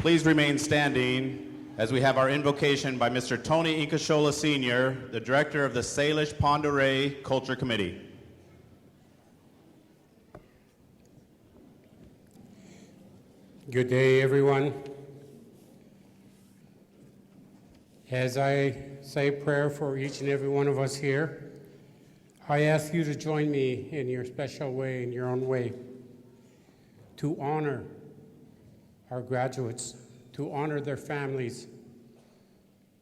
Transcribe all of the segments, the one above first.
Please remain standing as we have our invocation by Mr. Tony Inkashola Sr., the Director of the Salish Pend Oreille Culture Committee. Good day, everyone. As I say a prayer for each and every one of us here, I ask you to join me in your special way, in your own way, to honor our graduates, to honor their families,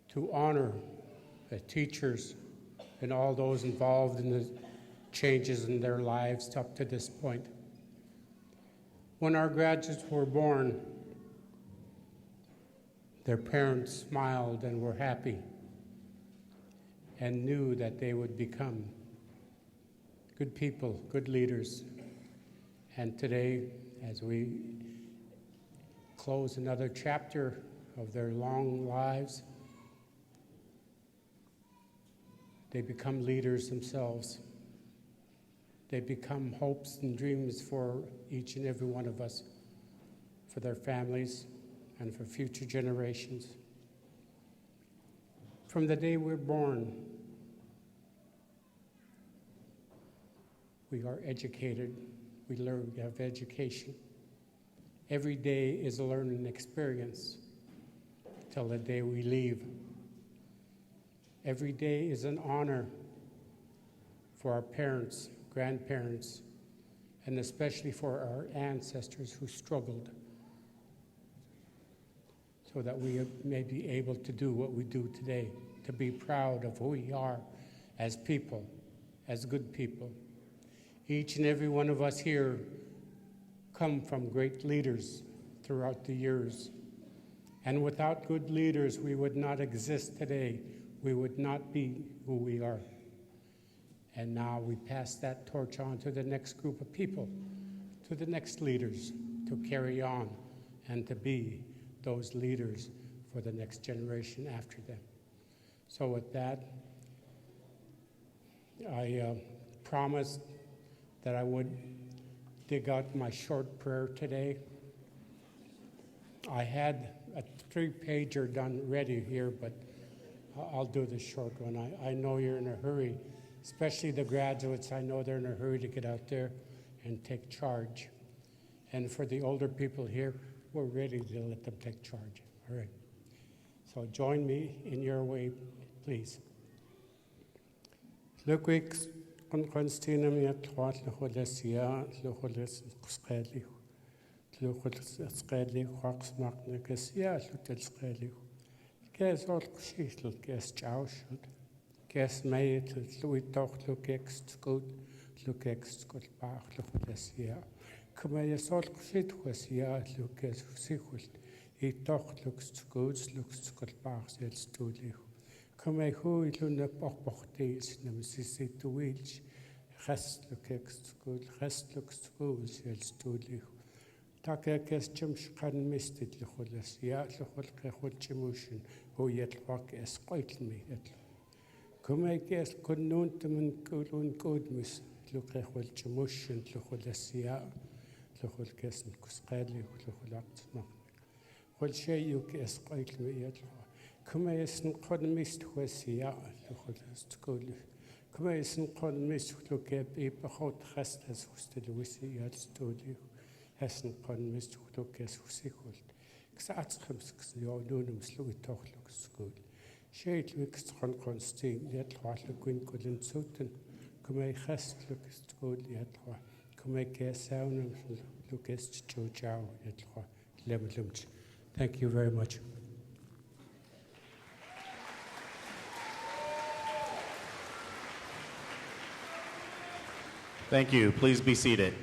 to honor the teachers and all those involved in the changes in their lives up to this point. When our graduates were born, their parents smiled and were happy and knew that they would become good people, good leaders. And today, as we close another chapter of their long lives, they become leaders themselves. They become hopes and dreams for each and every one of us, for their families, and for future generations. From the day we're born, we are educated, we learn, we have education. Every day is a learning experience till the day we leave. Every day is an honor for our parents, grandparents, and especially for our ancestors who struggled so that we may be able to do what we do today, to be proud of who we are as people, as good people. Each and every one of us here come from great leaders throughout the years. And without good leaders, we would not exist today. We would not be who we are. And now we pass that torch on to the next group of people, to the next leaders, to carry on and to be those leaders for the next generation after them. So with that, I promised that I would dig out my short prayer today. I had a 3-pager done ready here, but I'll do the short one. I know you're in a hurry, especially the graduates. I know they're in a hurry to get out there and take charge. And for the older people here, we're ready to let them take charge. All right. So join me in your way, please. Константина мятлуал лохолесия лохолес сқали лохолес сқали хакс макнекесия лутелсқали кэс олқшил кэс чаушуд кэс мэйт луитох лукекст гуд лукекст гуд баах лохолесия кэмэс олқшит хвасия лукес сихулт итох лукст гуд лукст гуд баах селстүлих Come who iluna pochpochtes nemesis to which rest looks good, rest looks good, yells to live. Taka kestim can mist it, Luhulas, Yatlahol Kehochimushin, who yet walk as quite me. Come I guess could known to men good on good miss, look at what Chimushin, Luhulas, Luhul Kesson, Kuskali, Luhulax. What shall you guess quite me yet? Come as an economist was here, Luhulas School. Come as an economist look at people hot restless who still with the yard studio. Has an economist who look as who sickle. Xatscums, the old unums, Louis Toch looks good. Shade looks on constant, yet what the Queen couldn't suit. Come a rest looks good, yet what. Come a guess sound look as Joe Chow, yet what. Levelumch. Thank you very much. Thank you. Please be seated.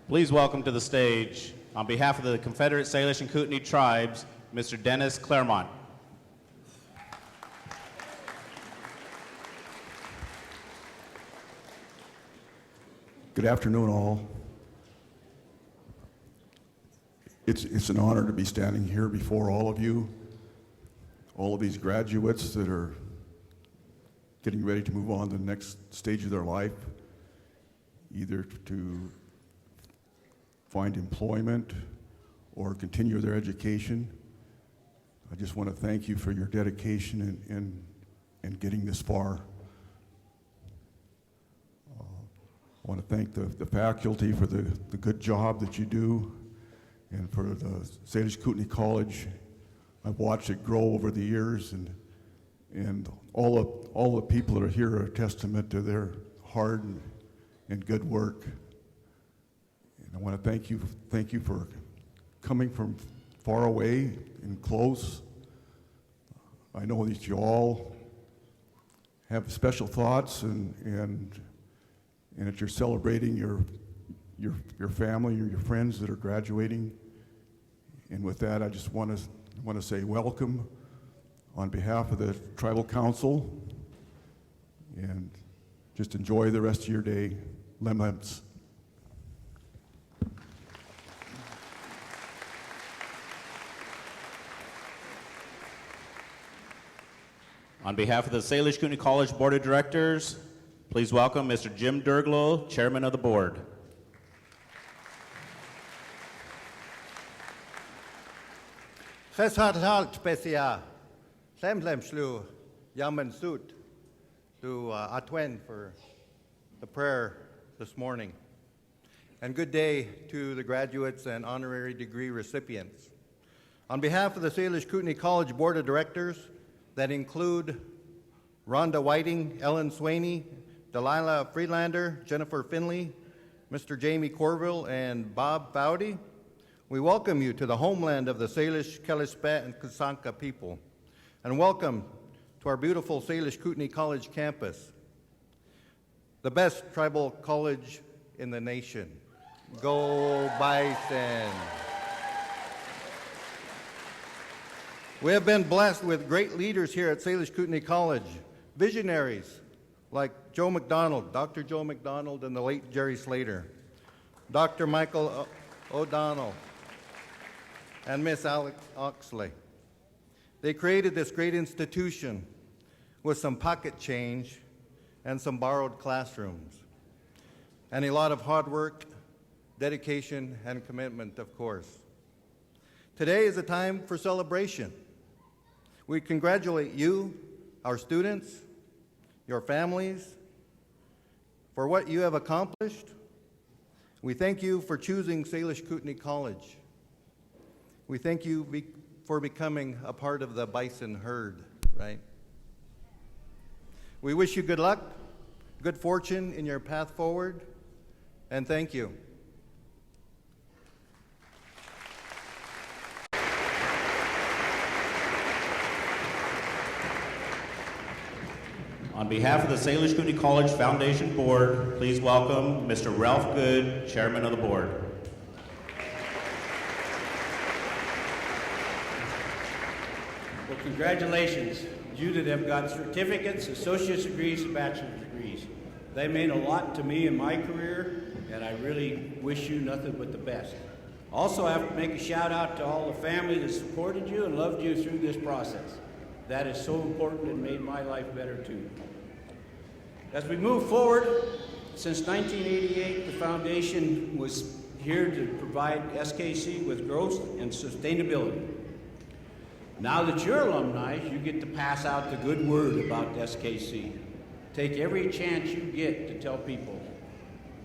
Please welcome to the stage, on behalf of the Confederate Salish and Kootenai tribes, Mr. Dennis Claremont. Good afternoon, all. It's an honor to be standing here before all of you, all of these graduates that are getting ready to move on to the next stage of their life, either to find employment or continue their education. I just want to thank you for your dedication in getting this far. I want to thank the faculty for the good job that you do, and for the Salish Kootenai College. I've watched it grow over the years, and all the people that are here are a testament to their hard and good work. And I want to thank you for coming from far away and close. I know that you all have special thoughts, and that you're celebrating your family or your friends that are graduating. And with that, I just want to say welcome on behalf of the Tribal Council, and just enjoy the rest of your day. Lemlems. On behalf of the Salish Kootenai College Board of Directors, please welcome Mr. Jim Derglo, Chairman of the Board. Recessional specia, lemlem shlu yaman suit to Atwen for the prayer this morning. And good day to the graduates and honorary degree recipients. On behalf of the Salish Kootenai College Board of Directors, that include Rhonda Whiting, Ellen Swaney, Delilah Friedlander, Jennifer Finley, Mr. Jamie Corville, and Bob Fowdy, we welcome you to the homeland of the Salish, Kalispet, and Kasanka people, and welcome to our beautiful Salish Kootenai College campus, the best tribal college in the nation. Go Bison! We have been blessed with great leaders here at Salish Kootenai College, visionaries like Joe McDonald, Dr. Joe McDonald, and the late Jerry Slater, Dr. Michael O'Donnell, and Miss Alex Oxley. They created this great institution with some pocket change and some borrowed classrooms, and a lot of hard work, dedication, and commitment, of course. Today is a time for celebration. We congratulate you, our students, your families, for what you have accomplished. We thank you for choosing Salish Kootenai College. We thank you for becoming a part of the bison herd, right? We wish you good luck, good fortune in your path forward, and thank you. On behalf of the Salish Kootenai College Foundation Board, please welcome Mr. Ralph Good, Chairman of the Board. Well, congratulations, you that have got certificates, associate's degrees, and bachelor's degrees. They mean a lot to me in my career, and I really wish you nothing but the best. Also, I have to make a shout out to all the family that supported you and loved you through this process. That is so important and made my life better too. As we move forward, since 1988, the foundation was here to provide SKC with growth and sustainability. Now that you're alumni, you get to pass out the good word about SKC. Take every chance you get to tell people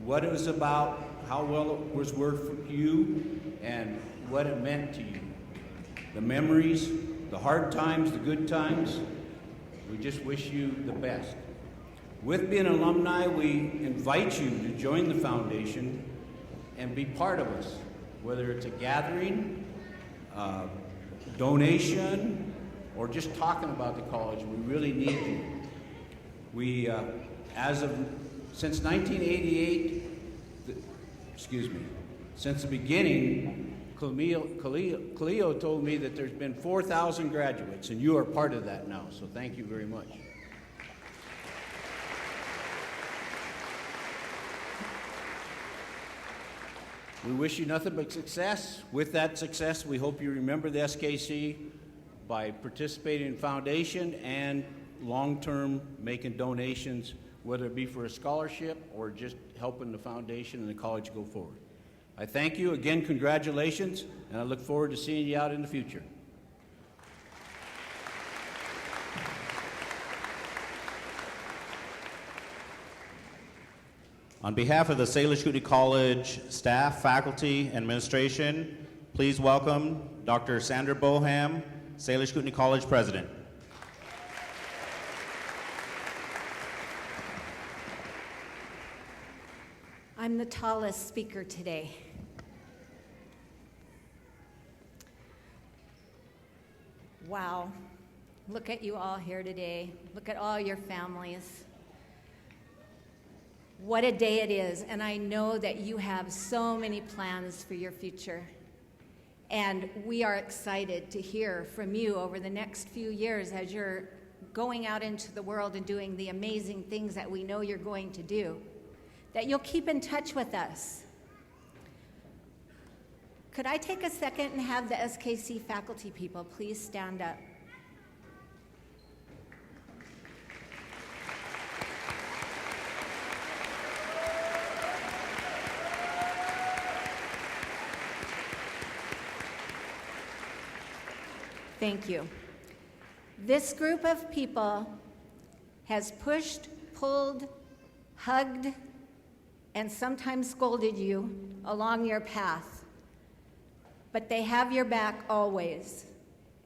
what it was about, how well it was worth for you, and what it meant to you. The memories, the hard times, the good times, we just wish you the best. With being alumni, we invite you to join the foundation and be part of us, whether it's a gathering, donation, or just talking about the college. We really need you. We, since 1988, since the beginning, Khalil told me that there's been 4,000 graduates, and you are part of that now, so thank you very much. We wish you nothing but success. With that success, we hope you remember the SKC by participating in foundation and long-term making donations, whether it be for a scholarship or just helping the foundation and the college go forward. I thank you. Again, congratulations, and I look forward to seeing you out in the future. On behalf of the Salish Kootenai College staff, faculty, and administration, please welcome Dr. Sandra Boham, Salish Kootenai College President. I'm the tallest speaker today. Wow, look at you all here today. Look at all your families. What a day it is, and I know that you have so many plans for your future. And we are excited to hear from you over the next few years as you're going out into the world and doing the amazing things that we know you're going to do, that you'll keep in touch with us. Could I take a second and have the SKC faculty people please stand up? Thank you. This group of people has pushed, pulled, hugged, and sometimes scolded you along your path. But they have your back always.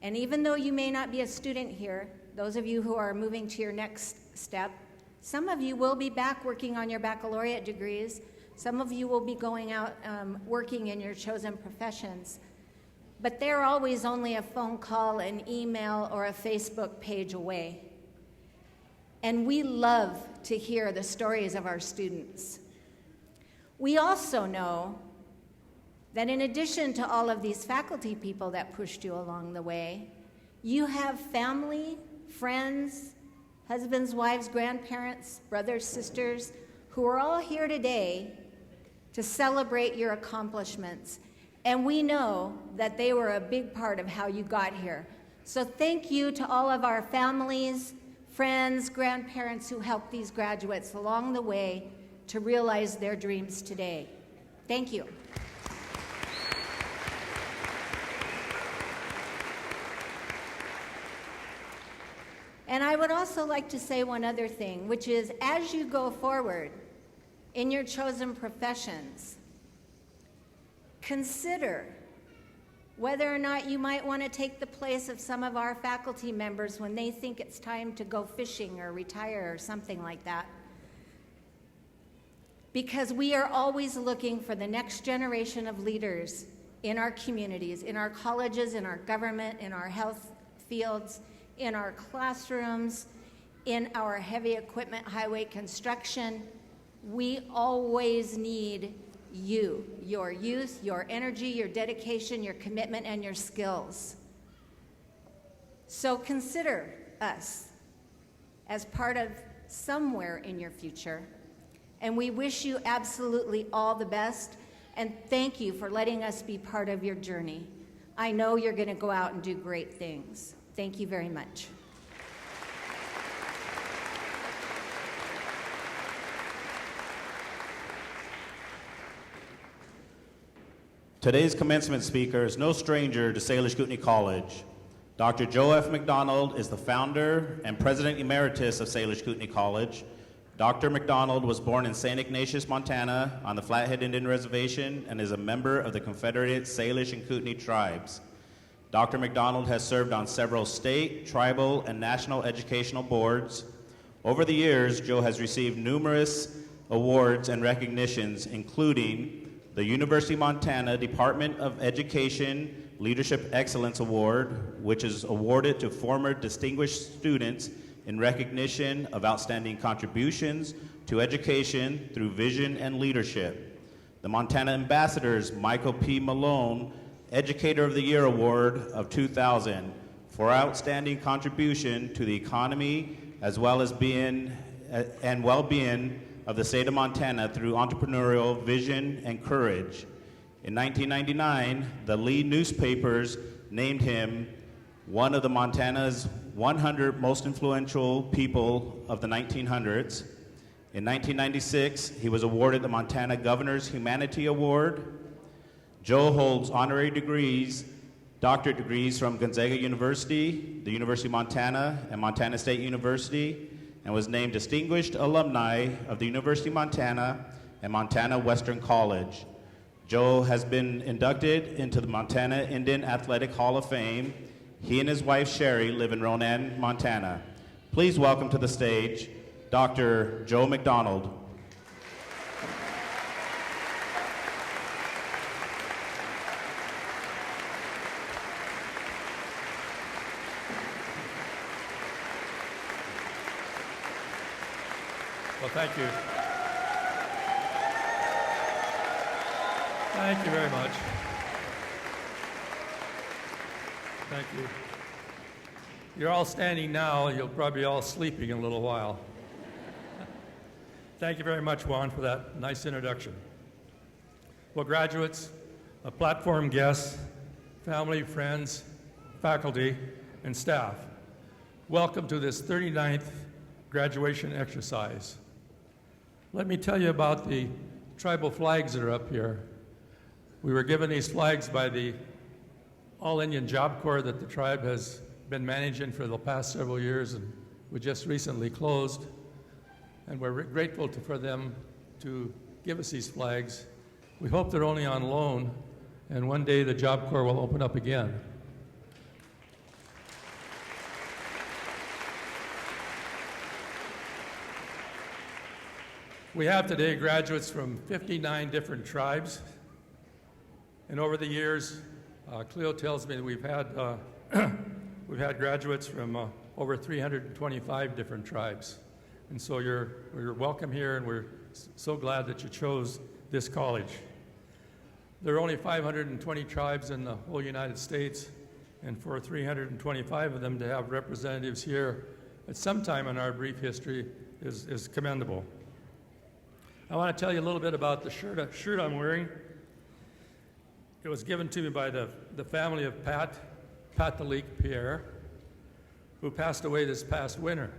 And even though you may not be a student here, those of you who are moving to your next step, some of you will be back working on your baccalaureate degrees. Some of you will be going out working in your chosen professions. But they're always only a phone call, an email, or a Facebook page away. And we love to hear the stories of our students. We also know that in addition to all of these faculty people that pushed you along the way, you have family, friends, husbands, wives, grandparents, brothers, sisters, who are all here today to celebrate your accomplishments. And we know that they were a big part of how you got here. So thank you to all of our families, friends, grandparents who helped these graduates along the way to realize their dreams today. Thank you. And I would also like to say one other thing, which is as you go forward in your chosen professions, consider whether or not you might want to take the place of some of our faculty members when they think it's time to go fishing or retire or something like that. Because we are always looking for the next generation of leaders in our communities, in our colleges, in our government, in our health fields, in our classrooms, in our heavy equipment highway construction. We always need you, your youth, your energy, your dedication, your commitment, and your skills. So consider us as part of somewhere in your future. And we wish you absolutely all the best. And thank you for letting us be part of your journey. I know you're going to go out and do great things. Thank you very much. Today's commencement speaker is no stranger to Salish Kootenai College. Dr. Joe F. McDonald is the founder and president emeritus of Salish Kootenai College. Dr. McDonald was born in St. Ignatius, Montana, on the Flathead Indian Reservation and is a member of the Confederated Salish and Kootenai tribes. Dr. McDonald has served on several state, tribal, and national educational boards. Over the years, Joe has received numerous awards and recognitions, including the University of Montana Department of Education Leadership Excellence Award, which is awarded to former distinguished students in recognition of outstanding contributions to education through vision and leadership. The Montana Ambassador's Michael P. Malone Educator of the Year Award of 2000 for outstanding contribution to the economy as well as and well-being of the state of Montana through entrepreneurial vision and courage. In 1999, the lead newspapers named him one of the Montana's 100 most influential people of the 1900s. In 1996, he was awarded the Montana Governor's Humanity Award. Joe holds honorary degrees, doctorate degrees from Gonzaga University, the University of Montana, and Montana State University, and was named Distinguished Alumni of the University of Montana and Montana Western College. Joe has been inducted into the Montana Indian Athletic Hall of Fame. He and his wife, Sherry, live in Ronan, Montana. Please welcome to the stage Dr. Joe McDonald. Well, thank you. Thank you very much. Thank you. You're all standing now. You'll probably be all sleeping in a little while. Thank you very much, Juan, for that nice introduction. Well, graduates, platform guests, family, friends, faculty, and staff, welcome to this 39th graduation exercise. Let me tell you about the tribal flags that are up here. We were given these flags by the All-Indian Job Corps that the tribe has been managing for the past several years, and we just recently closed. And we're grateful for them to give us these flags. We hope they're only on loan, and one day the Job Corps will open up again. We have today graduates from 59 different tribes. And over the years, Cleo tells me that we've had graduates from over 325 different tribes. And so you're welcome here, and we're so glad that you chose this college. There are only 520 tribes in the whole United States, and for 325 of them to have representatives here at some time in our brief history is commendable. I want to tell you a little bit about the shirt I'm wearing. It was given to me by the family of Pat Pierre, who passed away this past winter.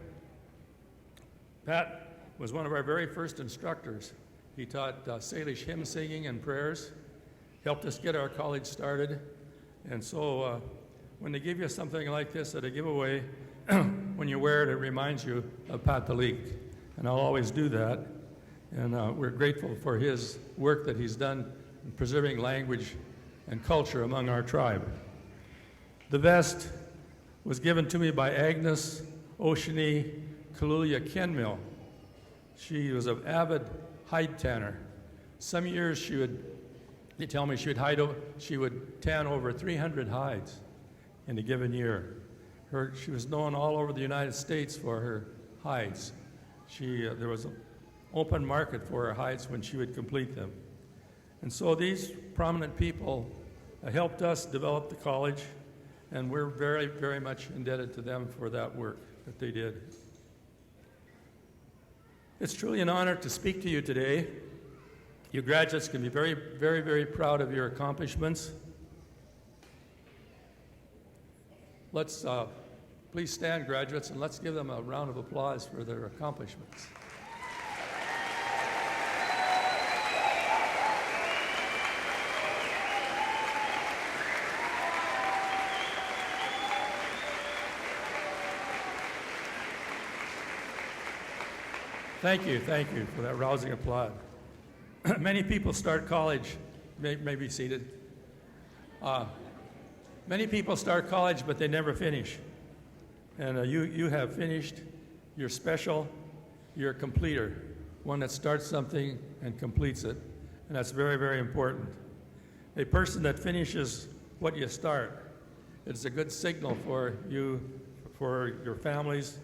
Pat was one of our very first instructors. He taught Salish hymn singing and prayers, helped us get our college started. And so when they give you something like this at a giveaway, when you wear it, it reminds you of Pat and I'll always do that. And we're grateful for his work that he's done in preserving language and culture among our tribe. The vest was given to me by Agnes Oceany Kaluya Kenmill. She was an avid hide tanner. Some years they tell me she would tan over 300 hides in a given year. She was known all over the United States for her hides. There was an open market for her hides when she would complete them. And so these prominent people helped us develop the college, and we're very, very much indebted to them for that work that they did. It's truly an honor to speak to you today. You graduates can be very, very, very proud of your accomplishments. Let's please stand, graduates, and let's give them a round of applause for their accomplishments. Thank you for that rousing applause. Many people start college, may be seated. Many people start college, but they never finish. And you have finished. You're special. You're a completer, one that starts something and completes it. And that's very, very important. A person that finishes what you start, it's a good signal for you, for your families,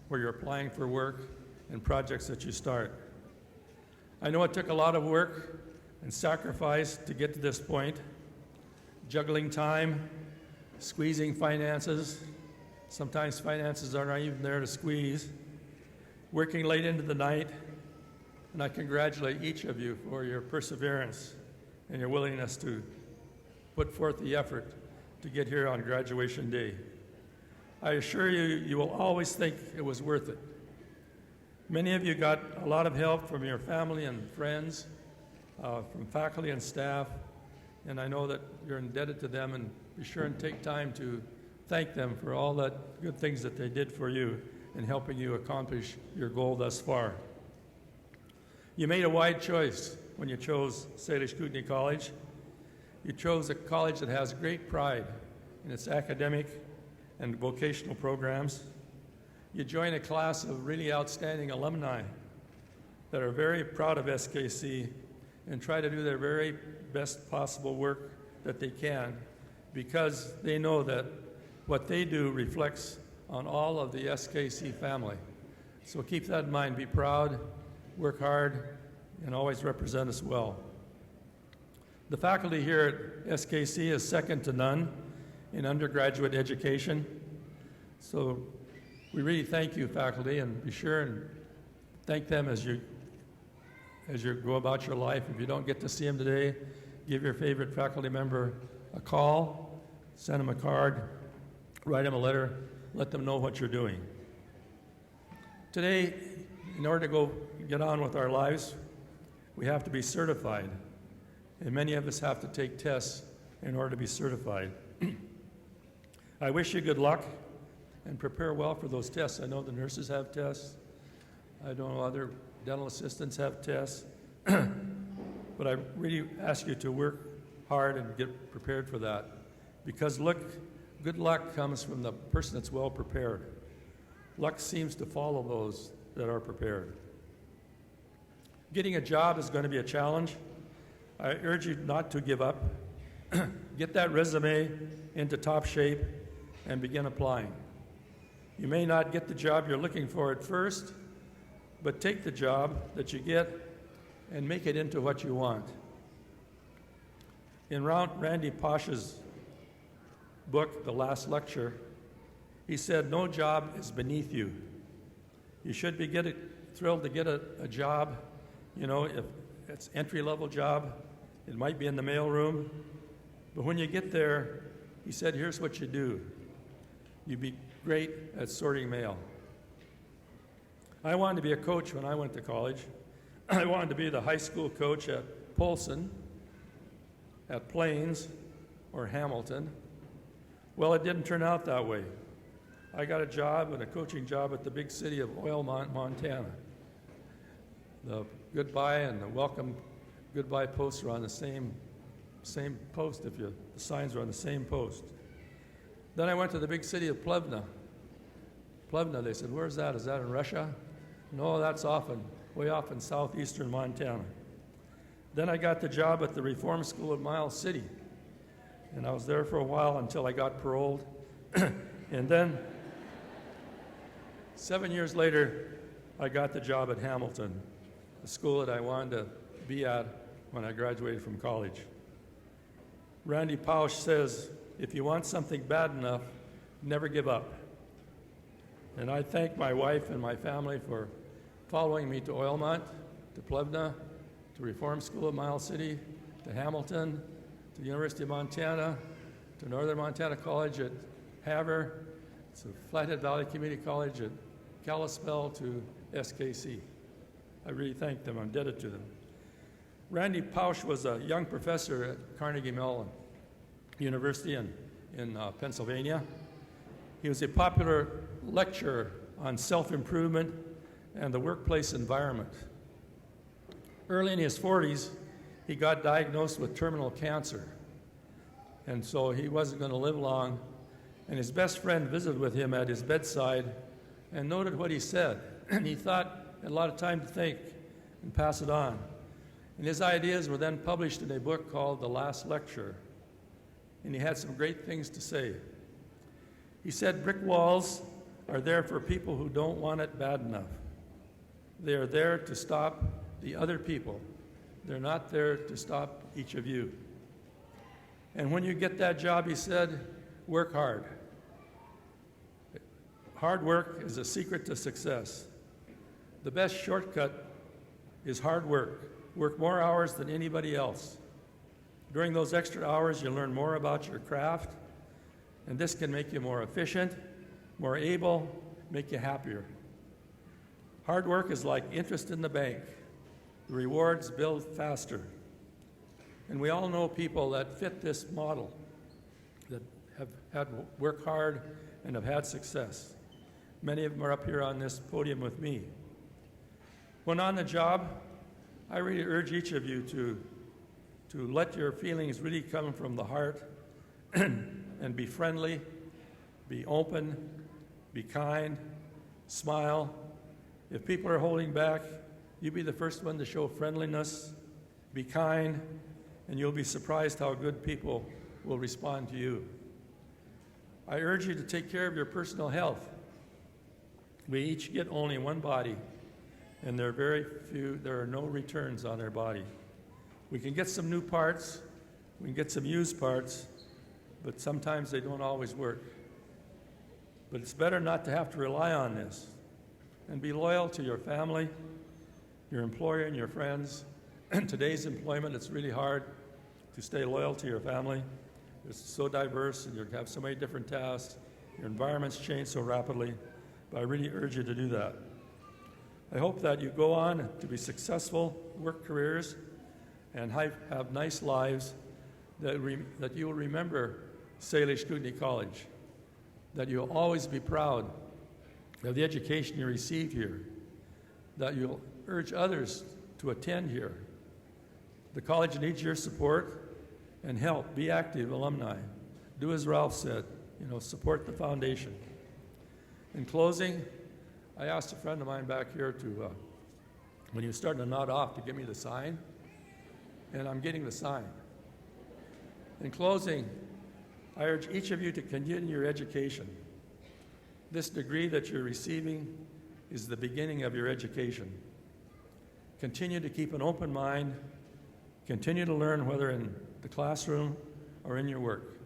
where you're applying for work, and projects that you start. I know it took a lot of work and sacrifice to get to this point, juggling time, squeezing finances. Sometimes finances are not even there to squeeze, working late into the night, and I congratulate each of you for your perseverance and your willingness to put forth the effort to get here on graduation day. I assure you, you will always think it was worth it. Many of you got a lot of help from your family and friends, from faculty and staff, and I know that you're indebted to them, and be sure and take time to thank them for all that good things that they did for you in helping you accomplish your goal thus far. You made a wide choice when you chose Salish Kootenai College. You chose a college that has great pride in its academic and vocational programs. You join a class of really outstanding alumni that are very proud of SKC and try to do their very best possible work that they can, because they know that what they do reflects on all of the SKC family. So keep that in mind. Be proud, work hard, and always represent us well. The faculty here at SKC is second to none in undergraduate education. So we really thank you, faculty, and be sure and thank them as you go about your life. If you don't get to see them today, give your favorite faculty member a call, send them a card, write them a letter, let them know what you're doing. Today, in order to get on with our lives, we have to be certified, and many of us have to take tests in order to be certified. I wish you good luck and prepare well for those tests. I know the nurses have tests. I know other dental assistants have tests. But I really ask you to work hard and get prepared for that, because good luck comes from the person that's well prepared. Luck seems to follow those that are prepared. Getting a job is going to be a challenge. I urge you not to give up. Get that resume into top shape and begin applying. You may not get the job you're looking for at first, but take the job that you get and make it into what you want. In Randy Pausch's book, The Last Lecture, he said, "No job is beneath you." You should be thrilled to get a job. You know, if it's entry-level job, it might be in the mailroom. But when you get there, he said, here's what you do. You'd be great at sorting mail. I wanted to be a coach when I went to college. I wanted to be the high school coach at Polson, at Plains, or Hamilton. Well, it didn't turn out that way. I got a job and a coaching job at the big city of Oilmont, Montana. The goodbye and the welcome goodbye posts are on the same post. The signs are on the same post. Then I went to the big city of Plevna. Plevna, they said, where's that? Is that in Russia? No, that's way off in southeastern Montana. Then I got the job at the Reform School at Miles City. And I was there for a while until I got paroled. And then 7 years later, I got the job at Hamilton, the school that I wanted to be at when I graduated from college. Randy Pausch says, if you want something bad enough, never give up. And I thank my wife and my family for following me to Oilmont, to Plevna, to Reform School at Miles City, to Hamilton, to the University of Montana, to Northern Montana College at Havre, to Flathead Valley Community College at Kalispell, to SKC. I really thank them. I'm indebted to them. Randy Pausch was a young professor at Carnegie Mellon University in Pennsylvania. He was a popular lecturer on self-improvement and the workplace environment. Early in his 40s, he got diagnosed with terminal cancer. And so he wasn't going to live long. And his best friend visited with him at his bedside and noted what he said. And he thought, had a lot of time to think and pass it on. And his ideas were then published in a book called The Last Lecture. And he had some great things to say. He said, brick walls are there for people who don't want it bad enough. They are there to stop the other people. They're not there to stop each of you. And when you get that job, he said, work hard. Hard work is a secret to success. The best shortcut is hard work. Work more hours than anybody else. During those extra hours, you learn more about your craft, and this can make you more efficient more able, make you happier. Hard work is like interest in the bank. The rewards build faster. And we all know people that fit this model, that have had work hard and have had success. Many of them are up here on this podium with me. When on the job, I really urge each of you to let your feelings really come from the heart and be friendly, be open, be kind, smile. If people are holding back, you be the first one to show friendliness, be kind, and you'll be surprised how good people will respond to you. I urge you to take care of your personal health. We each get only one body, and there are no returns on our body. We can get some new parts, we can get some used parts, but sometimes they don't always work. But it's better not to have to rely on this, and be loyal to your family, your employer, and your friends. In today's employment, it's really hard to stay loyal to your family. It's so diverse, and you have so many different tasks. Your environments change so rapidly, but I really urge you to do that. I hope that you go on to be successful, work careers, and have nice lives, that you will remember Salish Kootenai College, that you'll always be proud of the education you received here, that you'll urge others to attend here. The college needs your support and help. Be active alumni. Do as Ralph said, support the foundation. In closing, I asked a friend of mine back here to, when he was starting to nod off, to give me the sign, and I'm getting the sign. In closing, I urge each of you to continue your education. This degree that you're receiving is the beginning of your education. Continue to keep an open mind. Continue to learn, whether in the classroom or in your work.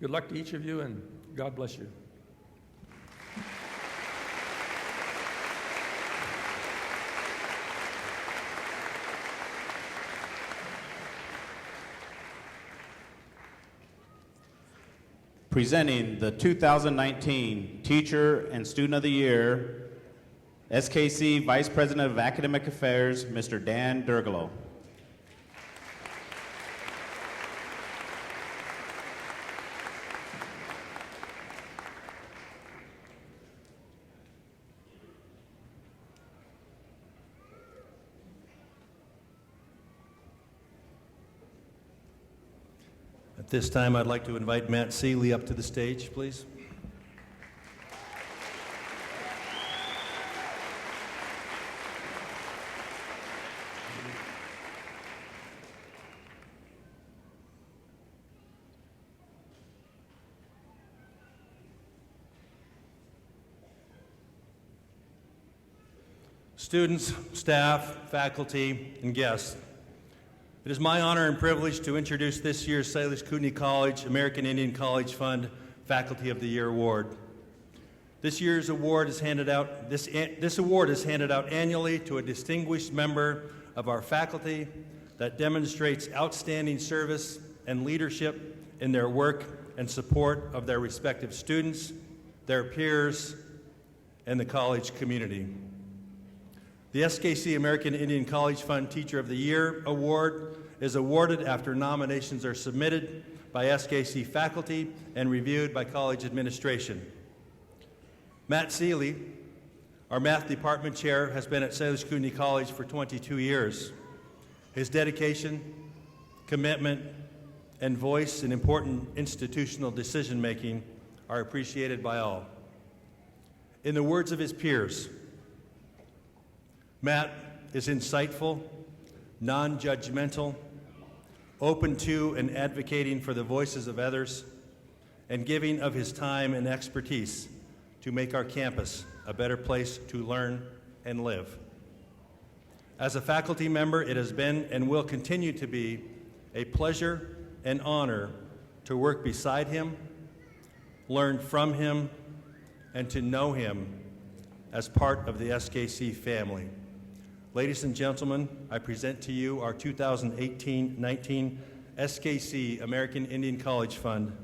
Good luck to each of you, and God bless you. Presenting the 2019 Teacher and Student of the Year, SKC Vice President of Academic Affairs, Mr. Dan Durgalo. At this time, I'd like to invite Matt Seeley up to the stage, please. Students, staff, faculty, and guests, it is my honor and privilege to introduce this year's Salish Kootenai College American Indian College Fund Faculty of the Year Award. This year's award is handed out. This award is handed out annually to a distinguished member of our faculty that demonstrates outstanding service and leadership in their work and support of their respective students, their peers, and the college community. The SKC American Indian College Fund Teacher of the Year Award is awarded after nominations are submitted by SKC faculty and reviewed by college administration. Matt Seeley, our math department chair, has been at Salish Kootenai College for 22 years. His dedication, commitment, and voice in important institutional decision-making are appreciated by all. In the words of his peers, Matt is insightful, non-judgmental, open to and advocating for the voices of others, and giving of his time and expertise to make our campus a better place to learn and live. As a faculty member, it has been and will continue to be a pleasure and honor to work beside him, learn from him, and to know him as part of the SKC family. Ladies and gentlemen, I present to you our 2018-19 SKC American Indian College Fund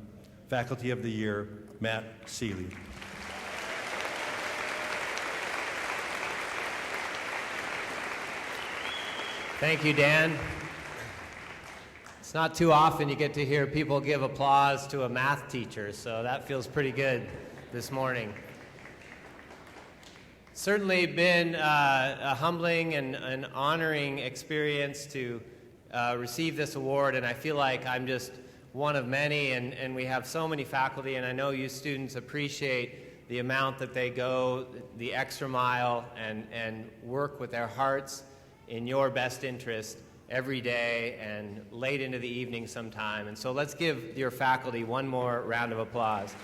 Faculty of the Year, Matt Seeley. Thank you, Dan. It's not too often you get to hear people give applause to a math teacher, so that feels pretty good this morning. Certainly been a humbling and honoring experience to receive this award, and I feel like I'm just one of many, and we have so many faculty, and I know you students appreciate the amount that they go the extra mile and work with their hearts in your best interest every day and late into the evening sometime. And so let's give your faculty one more round of applause.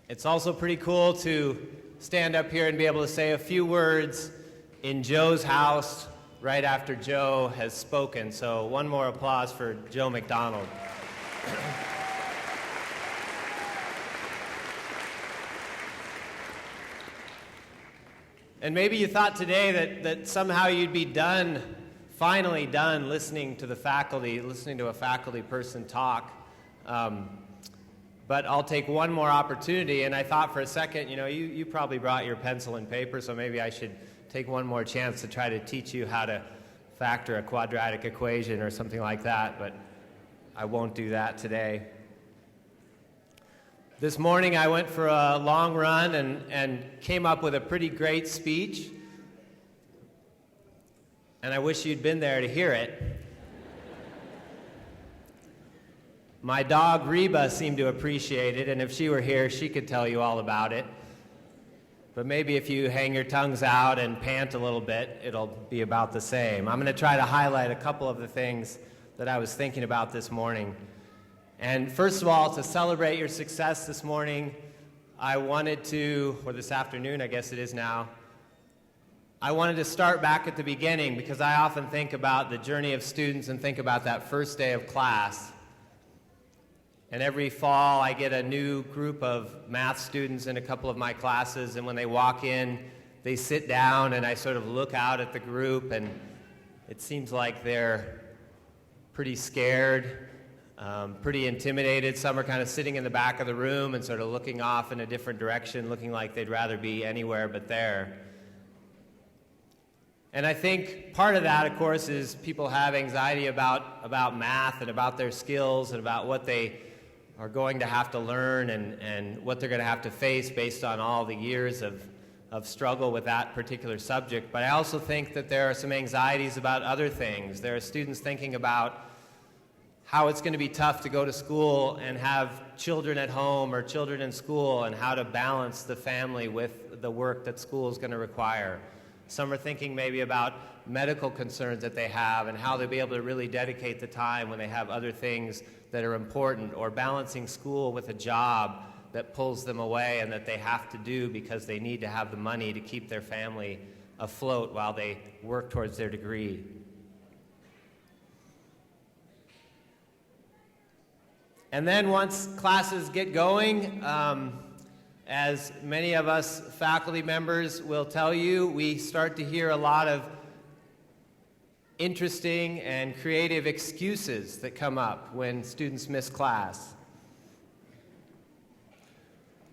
It's also pretty cool to stand up here and be able to say a few words in Joe's house right after Joe has spoken. So one more applause for Joe McDonald. And maybe you thought today that somehow you'd be done, finally done listening to the faculty, listening to a faculty person talk. But I'll take one more opportunity, and I thought for a second, you probably brought your pencil and paper, so maybe I should take one more chance to try to teach you how to factor a quadratic equation or something like that, but I won't do that today. This morning I went for a long run and came up with a pretty great speech, and I wish you'd been there to hear it. My dog Reba seemed to appreciate it, and if she were here, she could tell you all about it. But maybe if you hang your tongues out and pant a little bit, it'll be about the same. I'm going to try to highlight a couple of the things that I was thinking about this morning. And first of all, to celebrate your success this morning, I wanted to, or this afternoon, I guess it is now, I wanted to start back at the beginning because I often think about the journey of students and think about that first day of class. And every fall, I get a new group of math students in a couple of my classes, and when they walk in, they sit down, and I sort of look out at the group, and it seems like they're pretty scared, pretty intimidated. Some are kind of sitting in the back of the room and sort of looking off in a different direction, looking like they'd rather be anywhere but there. And I think part of that, of course, is people have anxiety about math and about their skills and about what they are going to have to learn and what they're going to have to face based on all the years of struggle with that particular subject. But I also think that there are some anxieties about other things. There are students thinking about how it's going to be tough to go to school and have children at home or children in school, and how to balance the family with the work that school is going to require. Some are thinking maybe about medical concerns that they have and how they'll be able to really dedicate the time when they have other things that are important, or balancing school with a job that pulls them away and that they have to do because they need to have the money to keep their family afloat while they work towards their degree. And then once classes get going, as many of us faculty members will tell you, we start to hear a lot of interesting and creative excuses that come up when students miss class.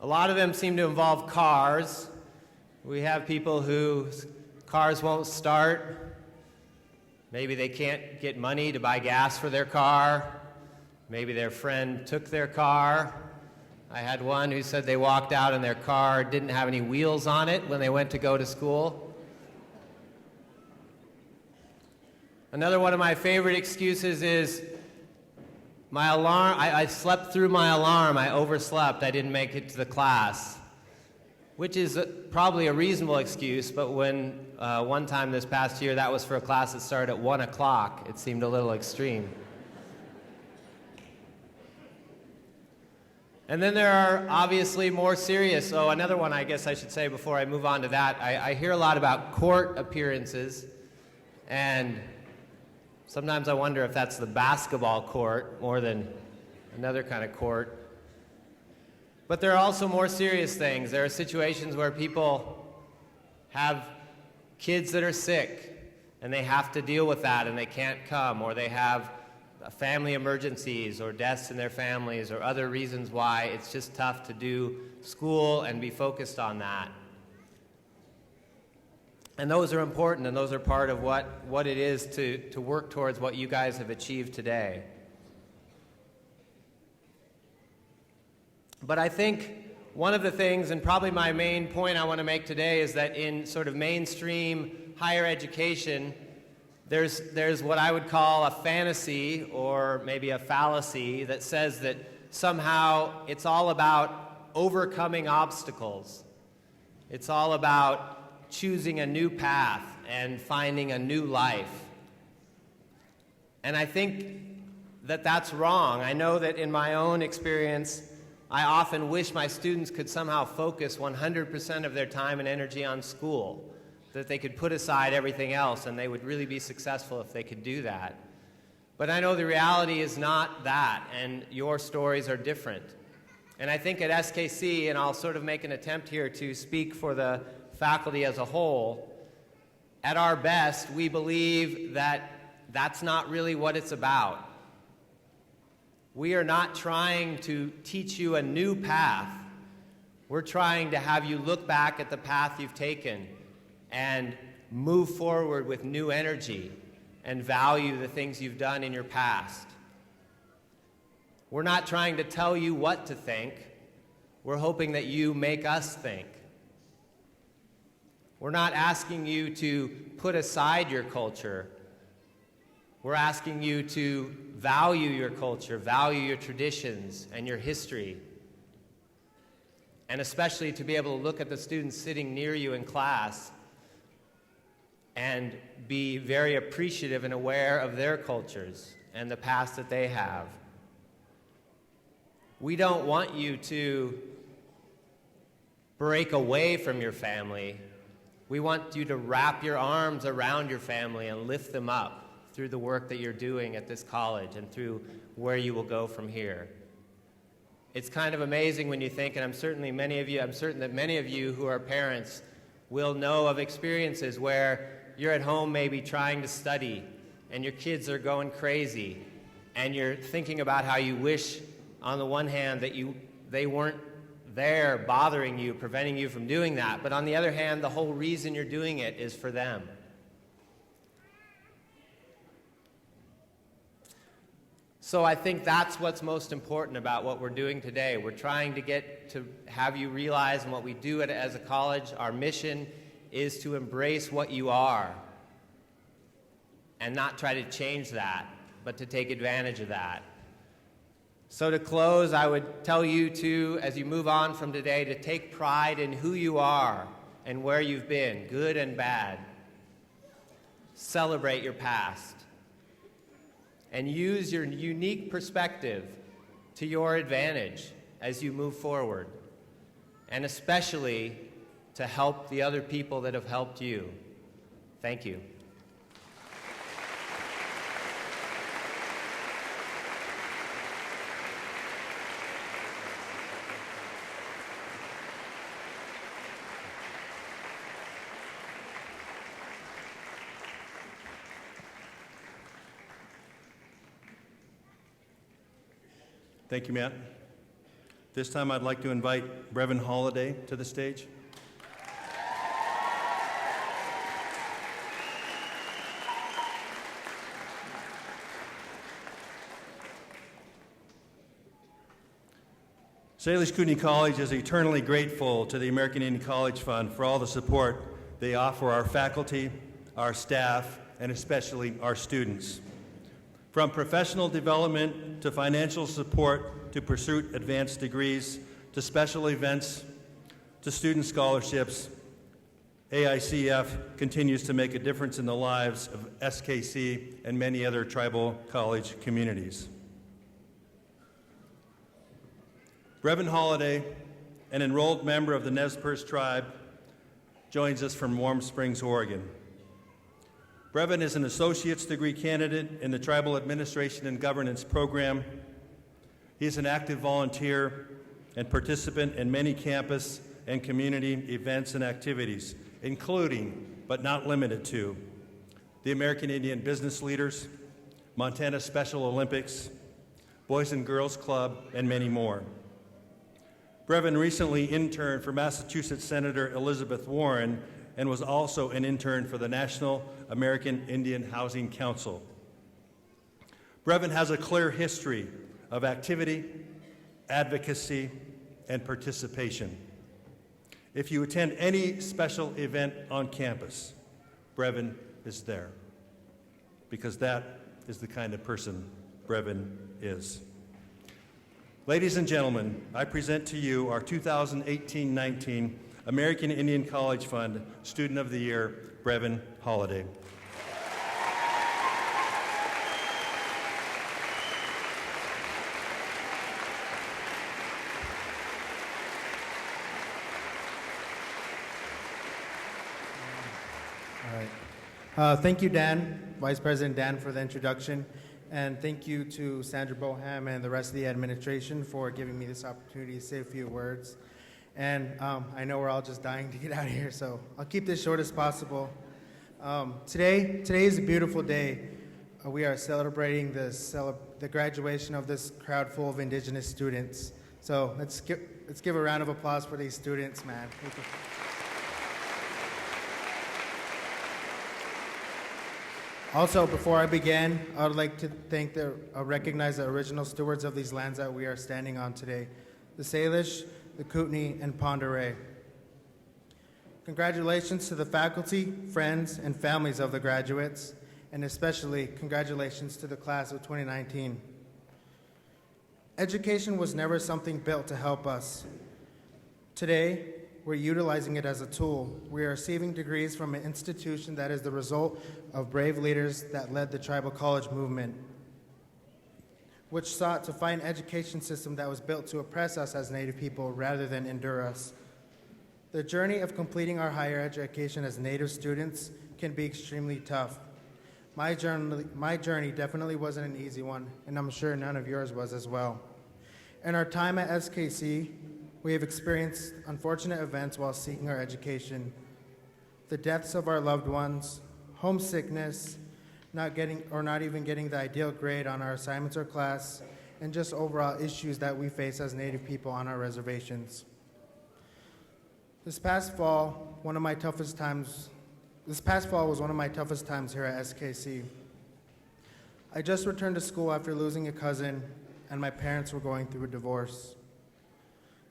A lot of them seem to involve cars. We have people whose cars won't start. Maybe they can't get money to buy gas for their car. Maybe their friend took their car. I had one who said they walked out and their car didn't have any wheels on it when they went to go to school. Another one of my favorite excuses is my alarm. I slept through my alarm. I overslept. I didn't make it to the class, which is probably a reasonable excuse, but when one time this past year that was for a class that started at 1 o'clock, it seemed a little extreme. And then there are obviously more serious, another one I guess I should say before I move on to that, I hear a lot about court appearances, and sometimes I wonder if that's the basketball court more than another kind of court. But there are also more serious things. There are situations where people have kids that are sick, and they have to deal with that, and they can't come, or they have family emergencies or deaths in their families or other reasons why it's just tough to do school and be focused on that. And those are important, and those are part of what it is to work towards what you guys have achieved today. But I think one of the things, and probably my main point I want to make today, is that in sort of mainstream higher education, there's what I would call a fantasy or maybe a fallacy that says that somehow it's all about overcoming obstacles. It's all about choosing a new path and finding a new life. And I think that that's wrong. I know that in my own experience, I often wish my students could somehow focus 100% of their time and energy on school, that they could put aside everything else, and they would really be successful if they could do that. But I know the reality is not that, and your stories are different. And I think at SKC, and I'll sort of make an attempt here to speak for the faculty as a whole, at our best, we believe that that's not really what it's about. We are not trying to teach you a new path. We're trying to have you look back at the path you've taken and move forward with new energy and value the things you've done in your past. We're not trying to tell you what to think. We're hoping that you make us think. We're not asking you to put aside your culture. We're asking you to value your culture, value your traditions and your history, and especially to be able to look at the students sitting near you in class and be very appreciative and aware of their cultures and the past that they have. We don't want you to break away from your family. We want you to wrap your arms around your family and lift them up through the work that you're doing at this college and through where you will go from here. It's kind of amazing when you think, and I'm certain that many of you who are parents will know of experiences where you're at home maybe trying to study and your kids are going crazy and you're thinking about how you wish on the one hand that they weren't there bothering you, preventing you from doing that, but on the other hand, the whole reason you're doing it is for them. So I think that's what's most important about what we're doing today. We're trying to get to have you realize, and what we do as a college, our mission is to embrace what you are and not try to change that, but to take advantage of that. So to close, I would tell you to, as you move on from today, to take pride in who you are and where you've been, good and bad. Celebrate your past. And use your unique perspective to your advantage as you move forward, and especially to help the other people that have helped you. Thank you. Thank you, Matt. This time I'd like to invite Brevin Holliday to the stage. Salish Kootenai College is eternally grateful to the American Indian College Fund for all the support they offer our faculty, our staff, and especially our students. From professional development to financial support to pursue advanced degrees to special events to student scholarships, AICF continues to make a difference in the lives of SKC and many other tribal college communities. Brevin Holliday, an enrolled member of the Nez Perce tribe, joins us from Warm Springs, Oregon. Brevin is an associate's degree candidate in the Tribal Administration and Governance program. He is an active volunteer and participant in many campus and community events and activities, including, but not limited to, the American Indian Business Leaders, Montana Special Olympics, Boys and Girls Club, and many more. Brevin recently interned for Massachusetts Senator Elizabeth Warren and was also an intern for the National American Indian Housing Council. Brevin has a clear history of activity, advocacy, and participation. If you attend any special event on campus, Brevin is there, because that is the kind of person Brevin is. Ladies and gentlemen, I present to you our 2018-19 American Indian College Fund Student of the Year, Brevin Holiday. All right. Thank you, Dan, Vice President Dan, for the introduction. And thank you to Sandra Boham and the rest of the administration for giving me this opportunity to say a few words. And I know we're all just dying to get out of here, so I'll keep this short as possible. Today is a beautiful day. We are celebrating the graduation of this crowd full of Indigenous students. So let's give a round of applause for these students, man. Thank you. Also, before I begin, I would like to recognize the original stewards of these lands that we are standing on today, the Salish, the Kootenai, and Pond Oreille. Congratulations to the faculty, friends, and families of the graduates, and especially congratulations to the class of 2019. Education was never something built to help us. Today, we're utilizing it as a tool. We are receiving degrees from an institution that is the result of brave leaders that led the tribal college movement, which sought to find an education system that was built to oppress us as Native people rather than endure us. The journey of completing our higher education as Native students can be extremely tough. My journey definitely wasn't an easy one, and I'm sure none of yours was as well. In our time at SKC, we have experienced unfortunate events while seeking our education. The deaths of our loved ones, homesickness, not even getting the ideal grade on our assignments or class, and just overall issues that we face as Native people on our reservations. This past fall was one of my toughest times here at SKC. I just returned to school after losing a cousin, and my parents were going through a divorce.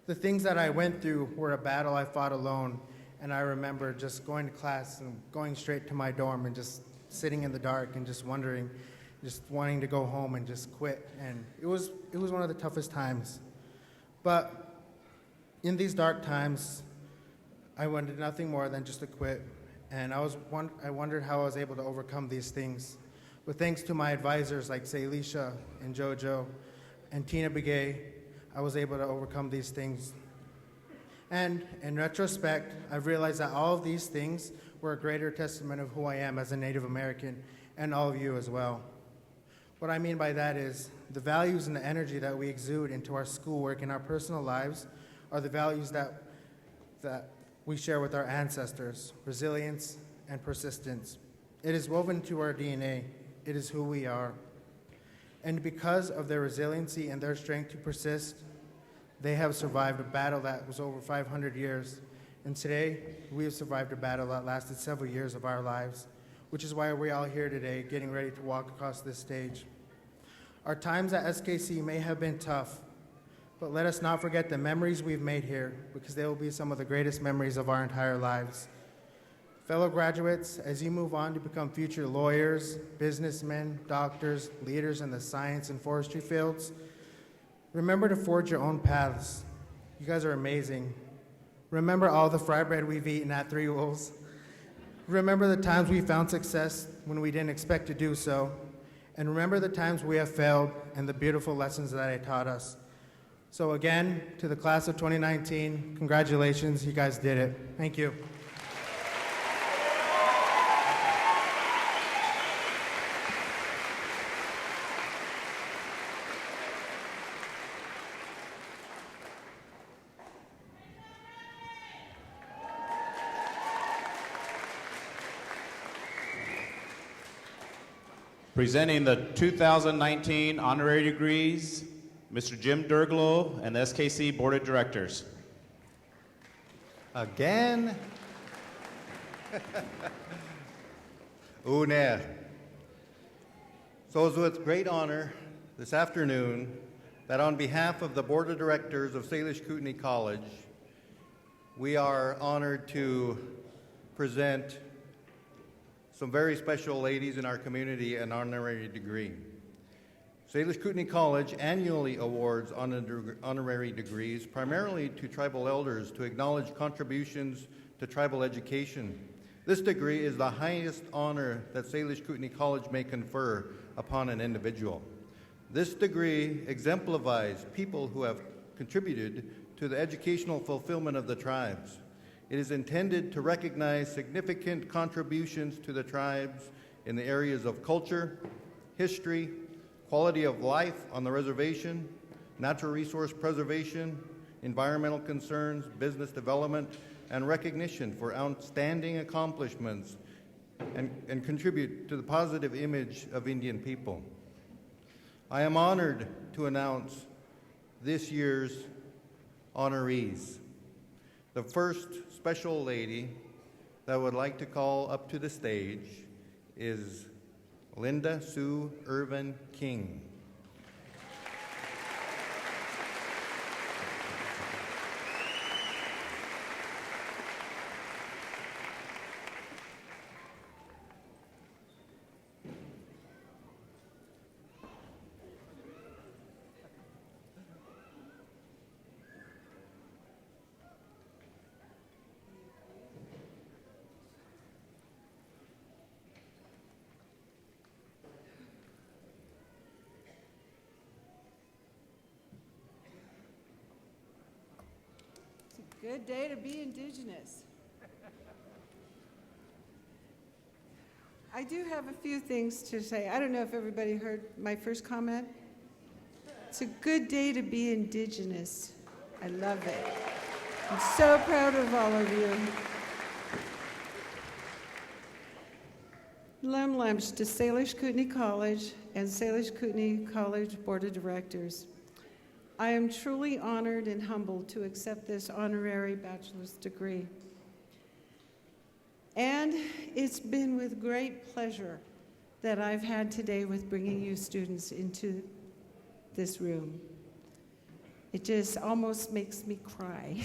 The things that I went through were a battle I fought alone, and I remember just going to class and going straight to my dorm and just sitting in the dark and just wondering, just wanting to go home and just quit. And it was one of the toughest times. But in these dark times, I wanted nothing more than just to quit. And I wondered how I was able to overcome these things. But thanks to my advisors like Salish and JoJo and Tina Begay, I was able to overcome these things. And in retrospect, I've realized that all of these things were a greater testament of who I am as a Native American, and all of you as well. What I mean by that is the values and the energy that we exude into our schoolwork and our personal lives are the values that we share with our ancestors: resilience and persistence. It is woven into our DNA. It is who we are. And because of their resiliency and their strength to persist, they have survived a battle that was over 500 years. And today, we have survived a battle that lasted several years of our lives, which is why we're all here today, getting ready to walk across this stage. Our times at SKC may have been tough, but let us not forget the memories we've made here, because they will be some of the greatest memories of our entire lives. Fellow graduates, as you move on to become future lawyers, businessmen, doctors, leaders in the science and forestry fields, remember to forge your own paths. You guys are amazing. Remember all the fry bread we've eaten at Three Wolves. Remember the times we found success when we didn't expect to do so. And remember the times we have failed and the beautiful lessons that it taught us. So again, to the class of 2019, congratulations, you guys did it. Thank you. Presenting the 2019 honorary degrees, Mr. Jim Durglow and the SKC Board of Directors. Again? Une. So it's with great honor this afternoon that on behalf of the Board of Directors of Salish Kootenai College, we are honored to present some very special ladies in our community an honorary degree. Salish Kootenai College annually awards honorary degrees primarily to tribal elders to acknowledge contributions to tribal education. This degree is the highest honor that Salish Kootenai College may confer upon an individual. This degree exemplifies people who have contributed to the educational fulfillment of the tribes. It is intended to recognize significant contributions to the tribes in the areas of culture, history, quality of life on the reservation, natural resource preservation, environmental concerns, business development, and recognition for outstanding accomplishments and contribute to the positive image of Indian people. I am honored to announce this year's honorees. The first special lady that I would like to call up to the stage is Linda Sue Irvin King. Good day to be Indigenous. I do have a few things to say. I don't know if everybody heard my first comment. It's a good day to be Indigenous. I love it. I'm so proud of all of you. Lemlemsh to Salish Kootenai College and Salish Kootenai College Board of Directors. I am truly honored and humbled to accept this honorary bachelor's degree. And it's been with great pleasure that I've had today with bringing you students into this room. It just almost makes me cry.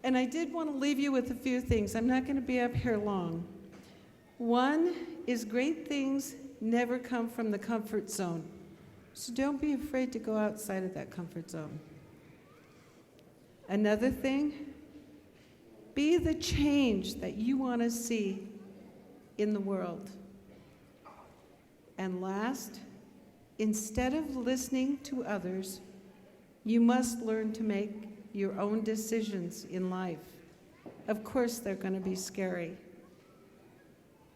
And I did want to leave you with a few things. I'm not going to be up here long. One is great things never come from the comfort zone. So don't be afraid to go outside of that comfort zone. Another thing, be the change that you want to see in the world. And last, instead of listening to others, you must learn to make your own decisions in life. Of course, they're going to be scary.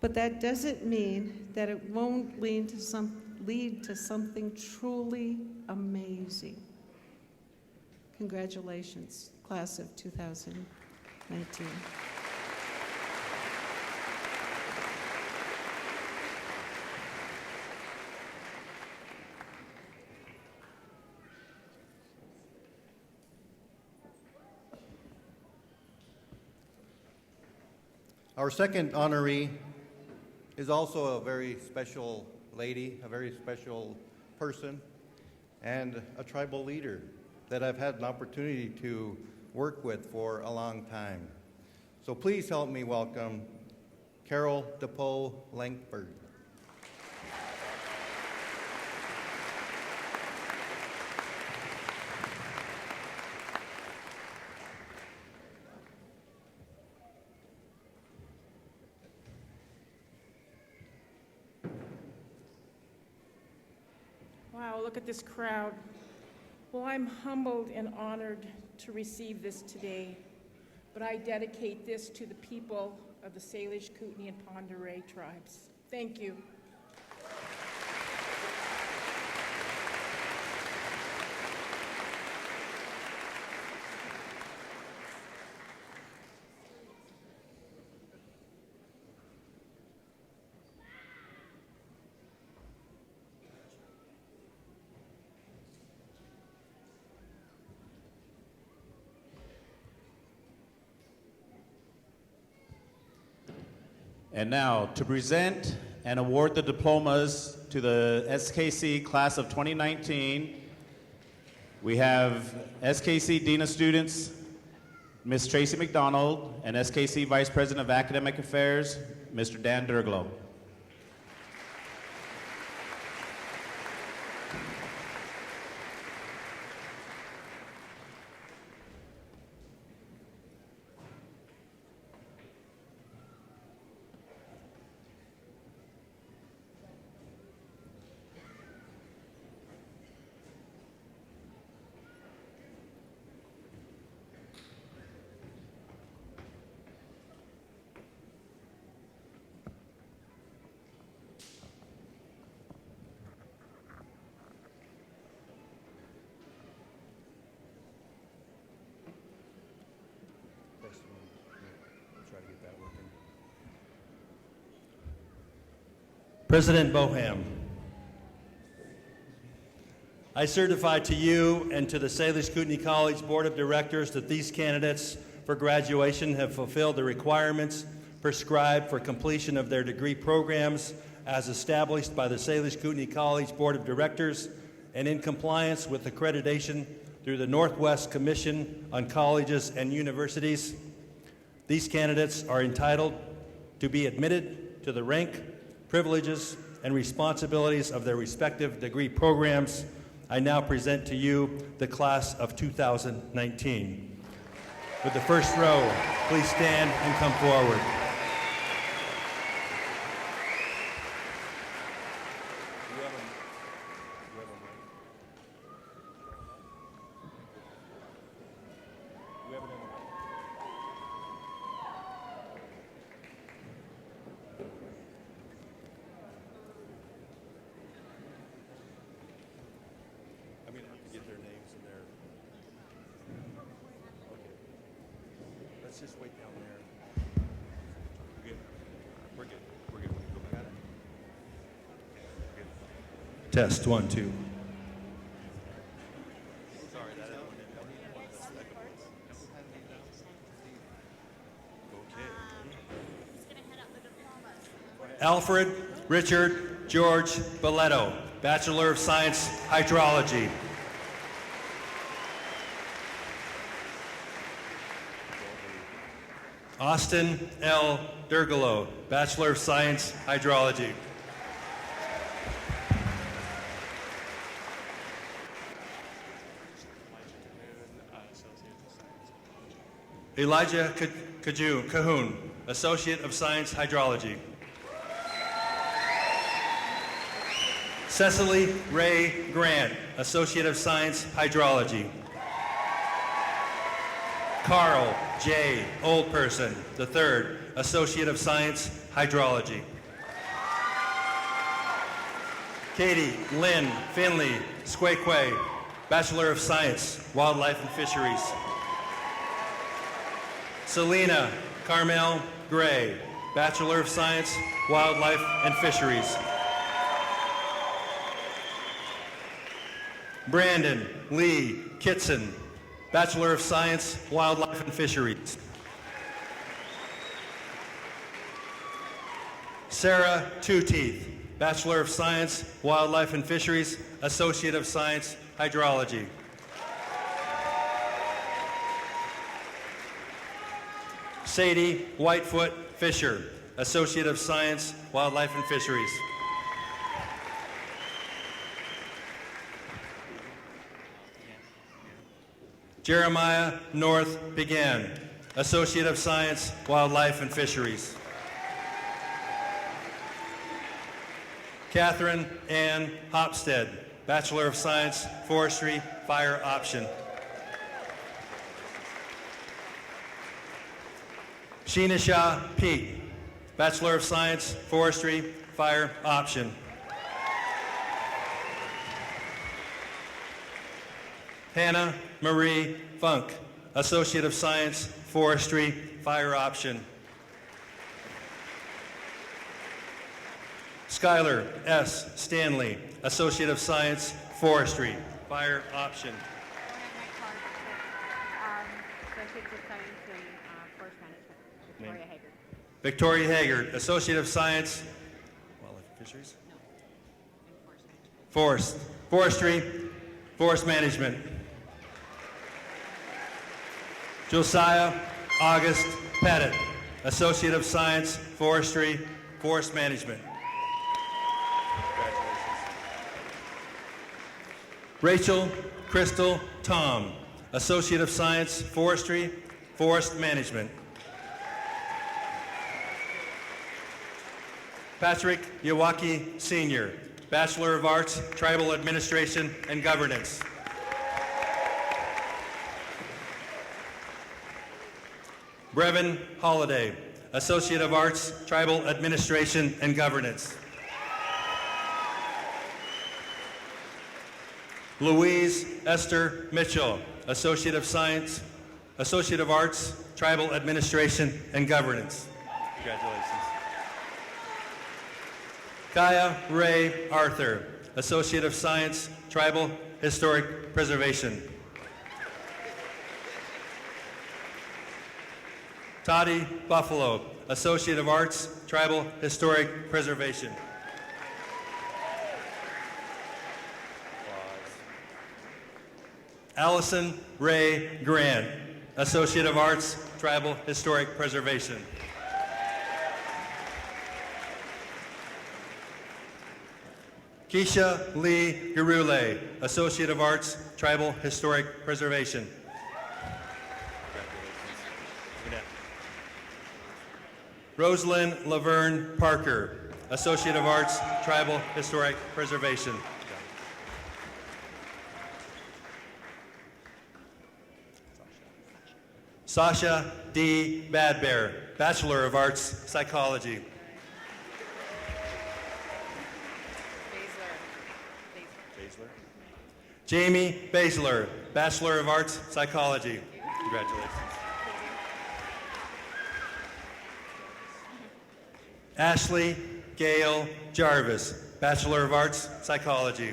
But that doesn't mean that it won't lead to something truly amazing. Congratulations, class of 2019. Our second honoree is also a very special lady, a very special person, and a tribal leader that I've had an opportunity to work with for a long time. So please help me welcome Carol DePoe Langford. Wow, look at this crowd. Well, I'm humbled and honored to receive this today, but I dedicate this to the people of the Salish, Kootenai, and Honorary tribes. Thank you. And now, to present and award the diplomas to the SKC class of 2019, we have SKC Dean of Students, Ms. Tracy McDonald, and SKC Vice President of Academic Affairs, Mr. Dan Durglow. President Boham, I certify to you and to the Salish Kootenai College Board of Directors that these candidates for graduation have fulfilled the requirements prescribed for completion of their degree programs as established by the Salish Kootenai College Board of Directors and in compliance with accreditation through the Northwest Commission on Colleges and Universities. These candidates are entitled to be admitted to the rank, privileges, and responsibilities of their respective degree programs. I now present to you the class of 2019. With the first row, please stand and come forward. Just wait down there. We're good. We're good. Got it. Good. Test 1, 2. Sorry, that other one didn't help. Okay. Alfred Richard George Belletto, Bachelor of Science, Hydrology. Austin L. Durglow, Bachelor of Science, Hydrology. Elijah Cahoon, Associate of Science, Hydrology. Cecily Ray Grant, Associate of Science, Hydrology. Carl J. Oldperson, III, Associate of Science, Hydrology. Katie Lynn Finley Squeque, Bachelor of Science, Wildlife and Fisheries. Selena Carmel Gray, Bachelor of Science, Wildlife and Fisheries. Brandon Lee Kitson, Bachelor of Science, Wildlife and Fisheries. Sarah Two-Teeth, Bachelor of Science, Wildlife and Fisheries, Associate of Science, Hydrology. Sadie Whitefoot Fisher, Associate of Science, Wildlife and Fisheries. Jeremiah North Began, Associate of Science, Wildlife and Fisheries. Catherine Ann Hopstead, Bachelor of Science, Forestry, Fire Option. Sheena Shah Pete, Bachelor of Science, Forestry, Fire Option. Hannah Marie Funk, Associate of Science, Forestry, Fire Option. Skylar S. Stanley, Associate of Science, Forestry, Fire Option. Associate of Science in Forest Management, Victoria Hager. Victoria Haggard, Associate of Science, Wildlife and Fisheries? Forestry, Forest Management. Josiah August Pettit, Associate of Science, Forestry, Forest Management. Rachel Crystal Tom, Associate of Science, Forestry, Forest Management. Patrick Yawaki Sr., Bachelor of Arts, Tribal Administration and Governance. Brevin Holliday, Associate of Arts, Tribal Administration and Governance. Louise Esther Mitchell, Associate of Science, Associate of Arts, Tribal Administration and Governance. Congratulations. Kaya Ray Arthur, Associate of Science, Tribal Historic Preservation. Toddy Buffalo, Associate of Arts, Tribal Historic Preservation. Allison Ray Grant, Associate of Arts, Tribal Historic Preservation. Keisha Lee Garule, Associate of Arts, Tribal Historic Preservation. Rosalind Laverne Parker, Associate of Arts, Tribal Historic Preservation. Sasha D. Badbear, Bachelor of Arts, Psychology. Jamie Baszler, Bachelor of Arts, Psychology. Congratulations. Ashley Gail Jarvis, Bachelor of Arts, Psychology.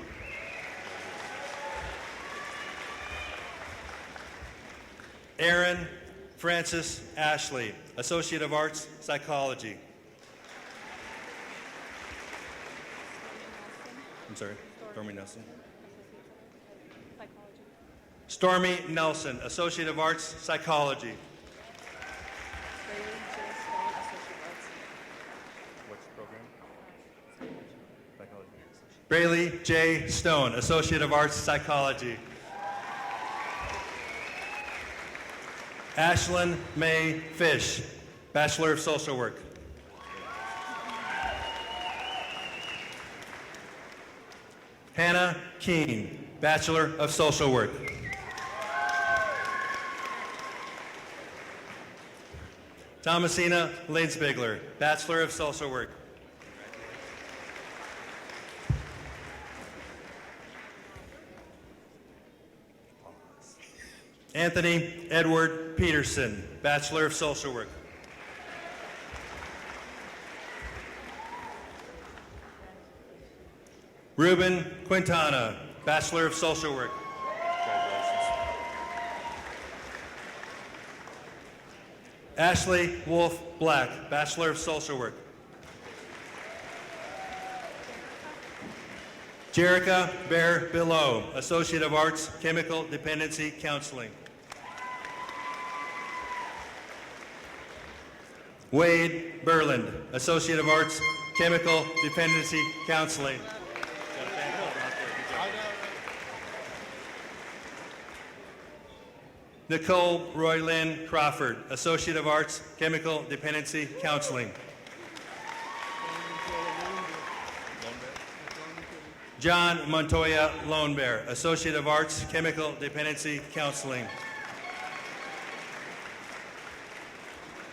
Aaron Francis Ashley, Associate of Arts, Psychology. I'm sorry, Stormy Nelson. Stormy Nelson, Associate of Arts, Psychology. What's the program? Psychology. Braylee J. Stone, Associate of Arts, Psychology. Ashlyn May Fish, Bachelor of Social Work. Hannah Keene, Bachelor of Social Work. Thomasina Linsbigler, Bachelor of Social Work. Anthony Edward Peterson, Bachelor of Social Work. Ruben Quintana, Bachelor of Social Work. Ashley Wolf Black, Bachelor of Social Work. Jerica Bear Below, Associate of Arts, Chemical Dependency Counseling. Wade Berland, Associate of Arts, Chemical Dependency Counseling. Nicole Roylynn Crawford, Associate of Arts, Chemical Dependency Counseling. John Montoya Lone Bear, Associate of Arts, Chemical Dependency Counseling.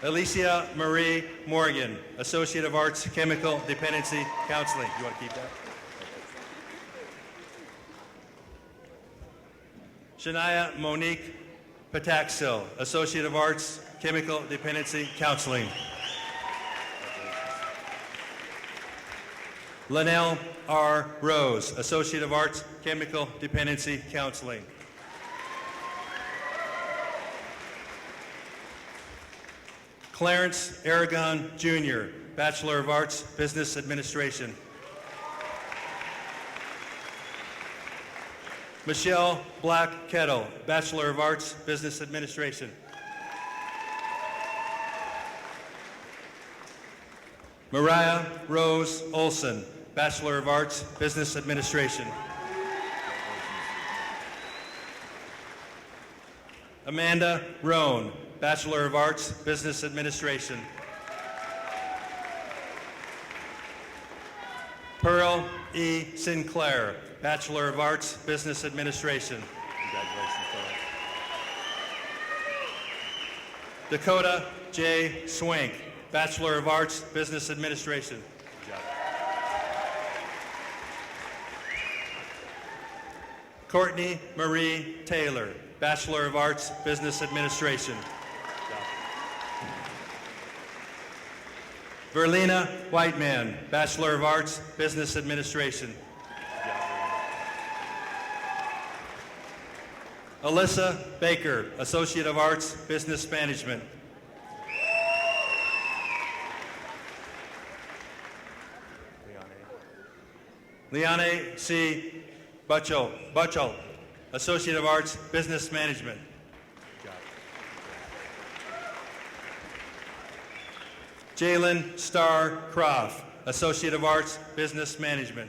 Alicia Marie Morgan, Associate of Arts, Chemical Dependency Counseling. You want to keep that? Shania Monique Pataxil, Associate of Arts, Chemical Dependency Counseling. Linnell R. Rose, Associate of Arts, Chemical Dependency Counseling. Clarence Aragon, Jr., Bachelor of Arts, Business Administration. Michelle Black Kettle, Bachelor of Arts, Business Administration. Mariah Rose Olson, Bachelor of Arts, Business Administration. Amanda Roan, Bachelor of Arts, Business Administration. Pearl E. Sinclair, Bachelor of Arts, Business Administration. Congratulations, Pearl. Dakota J. Swank, Bachelor of Arts, Business Administration. Good job. Courtney Marie Taylor, Bachelor of Arts, Business Administration. Verlina Whiteman, Bachelor of Arts, Business Administration. Alyssa Baker, Associate of Arts, Business Management. Liane C. Butchell, Associate of Arts, Business Management. Jalen Starr Croft, Associate of Arts, Business Management.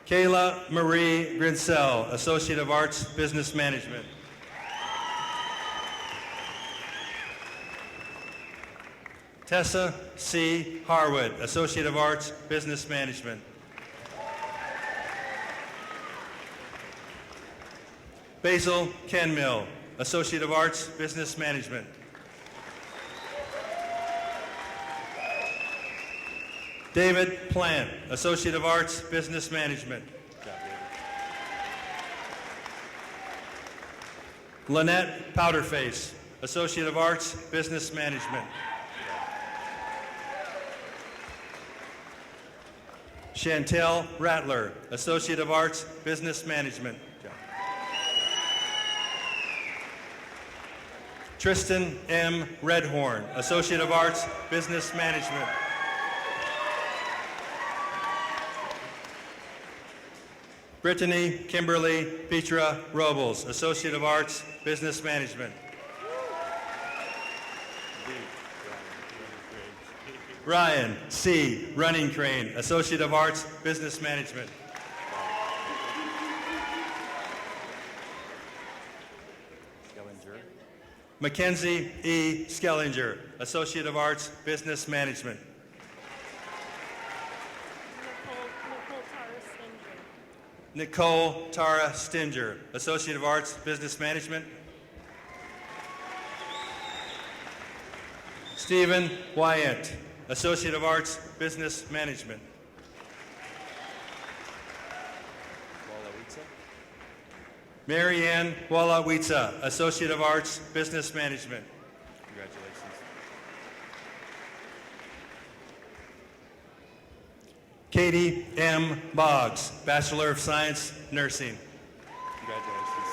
Kayla Marie Grinsell, Associate of Arts, Business Management. Tessa C. Harwood, Associate of Arts, Business Management. Basil Kenmill, Associate of Arts, Business Management. David Plant, Associate of Arts, Business Management. Lynette Powderface, Associate of Arts, Business Management. Chantel Rattler, Associate of Arts, Business Management. Tristan M. Redhorn, Associate of Arts, Business Management. Brittany Kimberly Petra Robles, Associate of Arts, Business Management. Ryan C. Running Crane, Associate of Arts, Business Management. Mackenzie E. Skellinger, Associate of Arts, Business Management. Nicole Tara Stinger, Associate of Arts, Business Management. Stephen Wyant, Associate of Arts, Business Management. Mary Ann Wallawitsa, Associate of Arts, Business Management. Congratulations. Katie M. Boggs, Bachelor of Science, Nursing. Congratulations.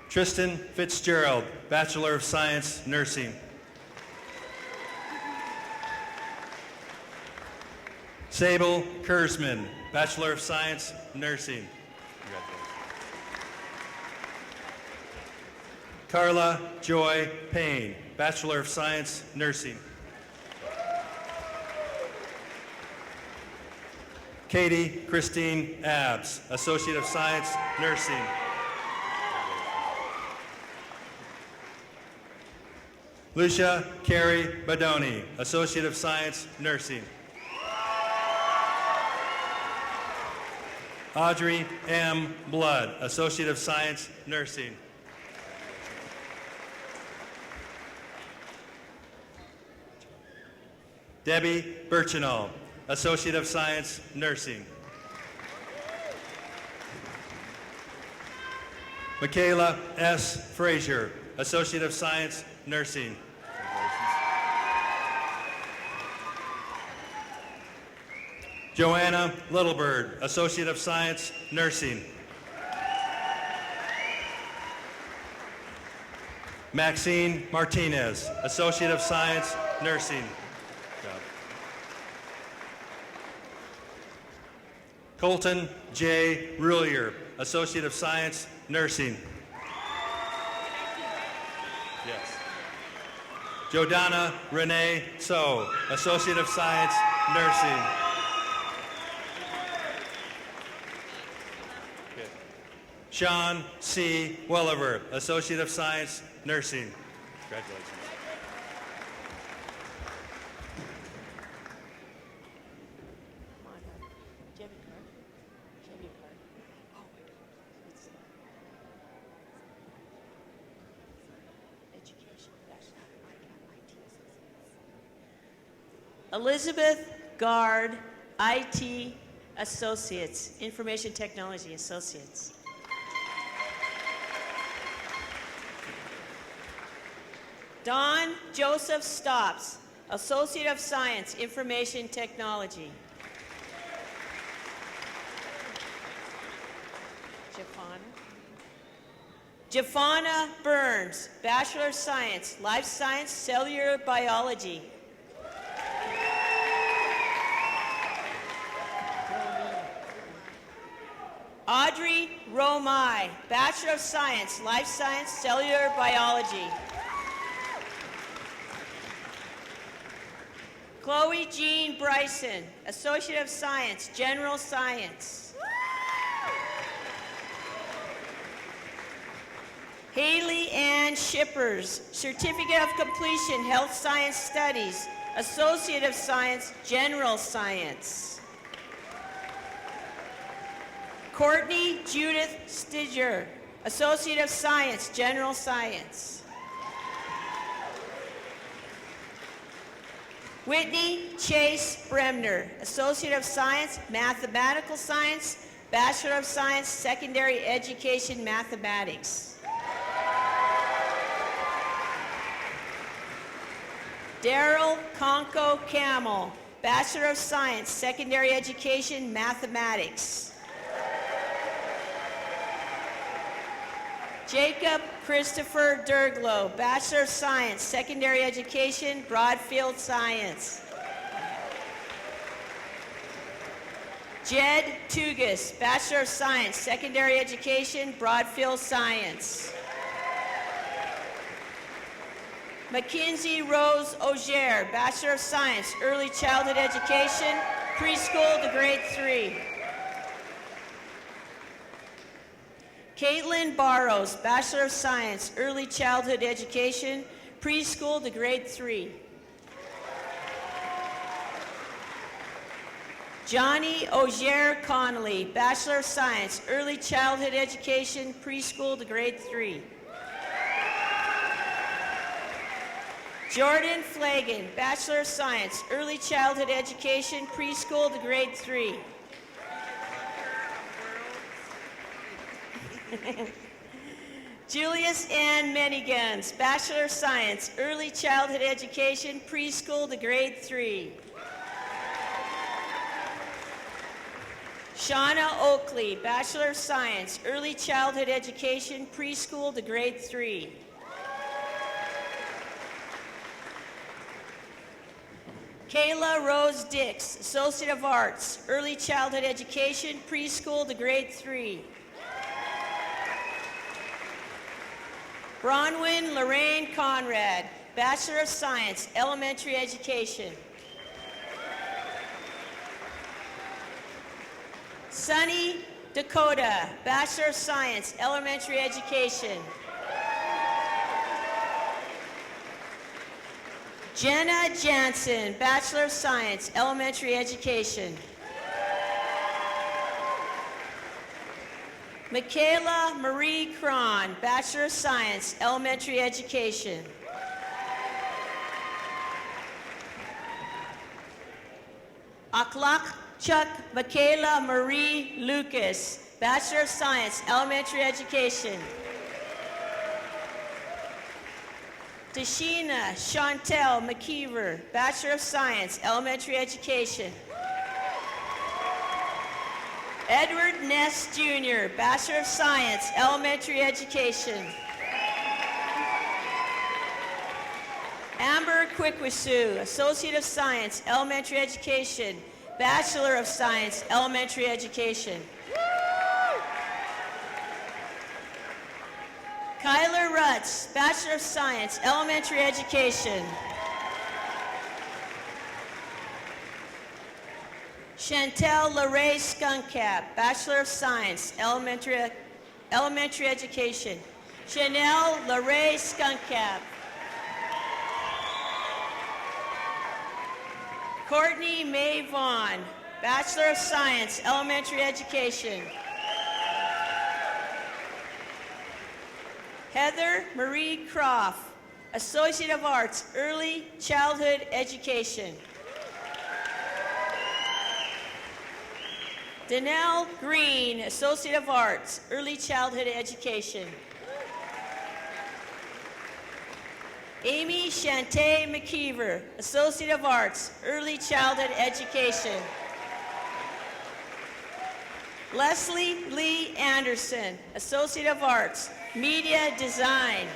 Tristan Fitzgerald, Bachelor of Science, Nursing. Sable Kurzman, Bachelor of Science, Nursing. Carla Joy Payne, Bachelor of Science, Nursing. Katie Christine Abbs, Associate of Science, Nursing. Lucia Carey Badoni, Associate of Science, Nursing. Audrey M. Blood, Associate of Science, Nursing. Debbie Birchinall, Associate of Science, Nursing. Michaela S. Frazier, Associate of Science, Nursing. Joanna Littlebird, Associate of Science, Nursing. Maxine Martinez, Associate of Science, Nursing. Colton J. Rulier, Associate of Science, Nursing. Yes. Jordana Renee So, Associate of Science, Nursing. Okay. Sean C. Welliver, Associate of Science, Nursing. Congratulations. Elizabeth Gard, IT Associates, Information Technology Associates. Don Joseph Stopps, Associate of Science, Information Technology. Jafana Burns, Bachelor of Science, Life Science, Cellular Biology. Audrey Romai, Bachelor of Science, Life Science, Cellular Biology. Chloe Jean Bryson, Associate of Science, General Science. Haley Ann Shippers, Certificate of Completion, Health Science Studies, Associate of Science, General Science. Courtney Judith Stidger, Associate of Science, General Science. Whitney Chase Bremner, Associate of Science, Mathematical Science, Bachelor of Science, Secondary Education, Mathematics. Daryl Conco Camel, Bachelor of Science, Secondary Education, Mathematics. Jacob Christopher Derglow, Bachelor of Science, Secondary Education, Broadfield Science. Jed Tugas, Bachelor of Science, Secondary Education, Broadfield Science. Mackenzie Rose Auger, Bachelor of Science, Early Childhood Education, Preschool to Grade 3. Caitlin Barrows, Bachelor of Science, Early Childhood Education, Preschool to Grade 3. Johnny Auger Connolly, Bachelor of Science, Early Childhood Education, Preschool to Grade 3. Jordan Flagan, Bachelor of Science, Early Childhood Education, Preschool to Grade 3. Julius Ann Menigans, Bachelor of Science, Early Childhood Education, Preschool to Grade 3. Shauna Oakley, Bachelor of Science, Early Childhood Education, Preschool to Grade 3. Kayla Rose Dix, Associate of Arts, Early Childhood Education, Preschool to Grade 3. Bronwyn Lorraine Conrad, Bachelor of Science, Elementary Education. Sunny Dakota, Bachelor of Science, Elementary Education. Jenna Jansen, Bachelor of Science, Elementary Education. Michaela Marie Cron, Bachelor of Science, Elementary Education. Aklak Chuck Michaela Marie Lucas, Bachelor of Science, Elementary Education. Tashina Chantel McKeever, Bachelor of Science, Elementary Education. Edward Ness Jr., Bachelor of Science, Elementary Education. Amber Quickwisu, Associate of Science, Elementary Education, Bachelor of Science, Elementary Education. Kyler Rutz, Bachelor of Science, Elementary Education. Chantel LaRae Skunkcap, Bachelor of Science, Elementary Education. Chanel LaRae Skunkcap. Courtney Mae Vaughn, Bachelor of Science, Elementary Education. Heather Marie Croft, Associate of Arts, Early Childhood Education. Danelle Green, Associate of Arts, Early Childhood Education. Amy Shantae McKeever, Associate of Arts, Early Childhood Education. Leslie Lee Anderson, Associate of Arts, Media Design.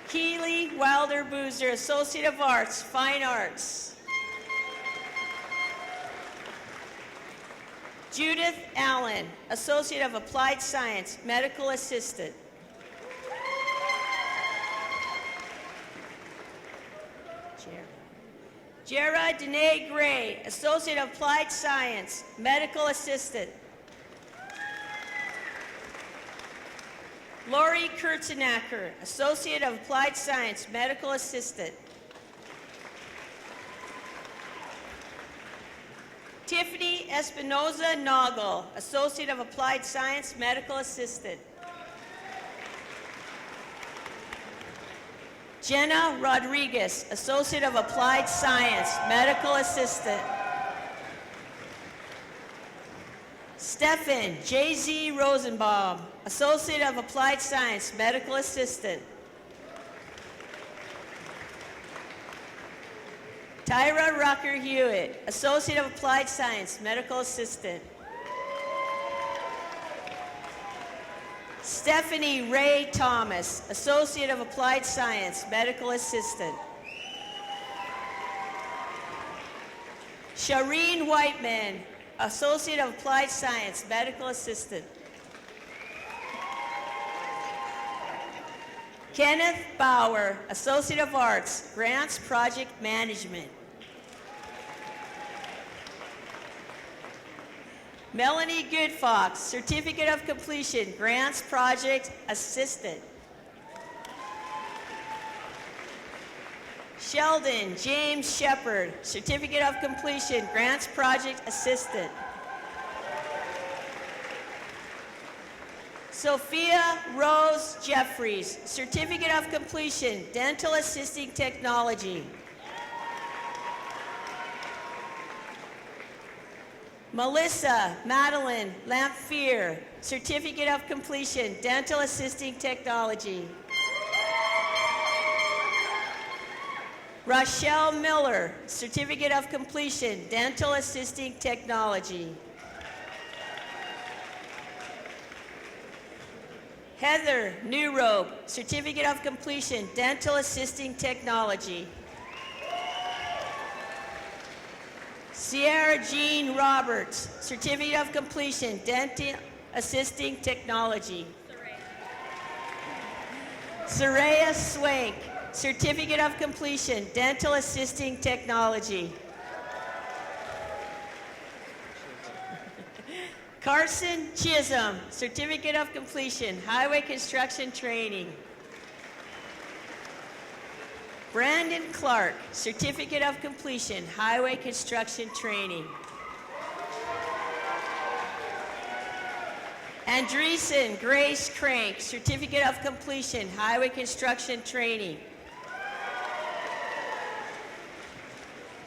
Keely Wilder Boozer, Associate of Arts, Fine Arts. Judith Allen, Associate of Applied Science, Medical Assistant. Jera Danae Gray, Associate of Applied Science, Medical Assistant. Lori Kurtenacker, Associate of Applied Science, Medical Assistant. Tiffany Espinoza Noggle, Associate of Applied Science, Medical Assistant. Jenna Rodriguez, Associate of Applied Science, Medical Assistant. Stefan J.Z. Rosenbaum, Associate of Applied Science, Medical Assistant. Tyra Rucker Hewitt, Associate of Applied Science, Medical Assistant. Stephanie Ray Thomas, Associate of Applied Science, Medical Assistant. Shireen Whiteman, Associate of Applied Science, Medical Assistant. Kenneth Bauer, Associate of Arts, Grants Project Management. Melanie Goodfox, Certificate of Completion, Grants Project Assistant. Sheldon James Shepard, Certificate of Completion, Grants Project Assistant. Sophia Rose Jeffries, Certificate of Completion, Dental Assisting Technology. Melissa Madeline Lamphere, Certificate of Completion, Dental Assisting Technology. Rochelle Miller, Certificate of Completion, Dental Assisting Technology. Heather Newrobe, Certificate of Completion, Dental Assisting Technology. Sierra Jean Roberts, Certificate of Completion, Dental Assisting Technology. Saraya Swank, Certificate of Completion, Dental Assisting Technology. Carson Chisholm, Certificate of Completion, Highway Construction Training. Brandon Clark, Certificate of Completion, Highway Construction Training. Andreessen Grace Crank, Certificate of Completion, Highway Construction Training.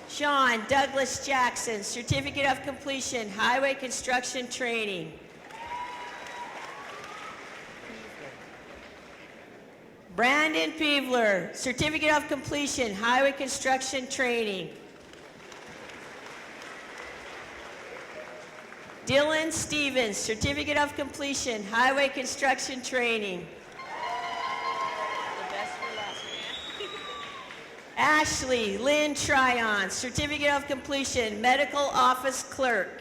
Sean Douglas Jackson, Certificate of Completion, Highway Construction Training. Brandon Peevler, Certificate of Completion, Highway Construction Training. Dylan Stevens, Certificate of Completion, Highway Construction Training. The best for last, man. Ashley Lynn Tryon, Certificate of Completion, Medical Office Clerk.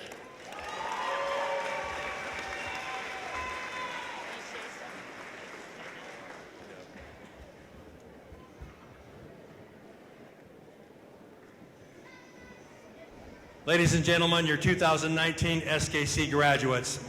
Ladies and gentlemen, your 2019 SKC graduates.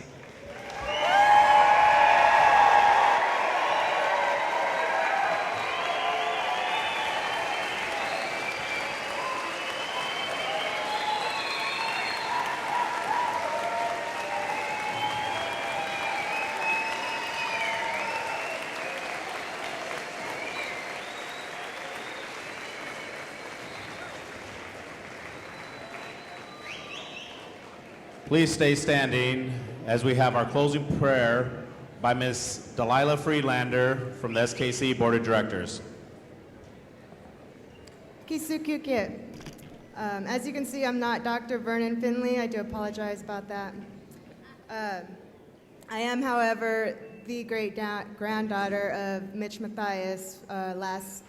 Please stay standing as we have our closing prayer by Ms. Delilah Friedlander from the SKC Board of Directors. Kisukukit. As you can see, I'm not Dr. Vernon Finley. I do apologize about that. I am, however, the great-granddaughter of Mitch Mathias, last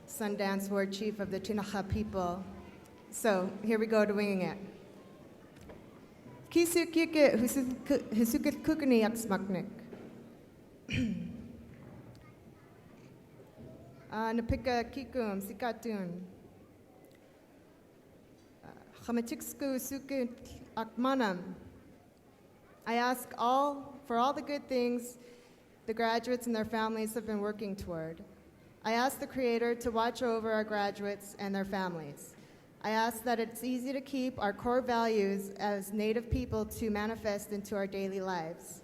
Sundance Ward Chief of the Tinaja people. So here we go to winging it. Kisukukit Hisukit Kootenai Aksmaknik. Napika Kikum Sikatun. Chamatiksku Sukit Akmanam. I ask for all the good things the graduates and their families have been working toward. I ask the Creator to watch over our graduates and their families. I ask that it's easy to keep our core values as Native people to manifest into our daily lives.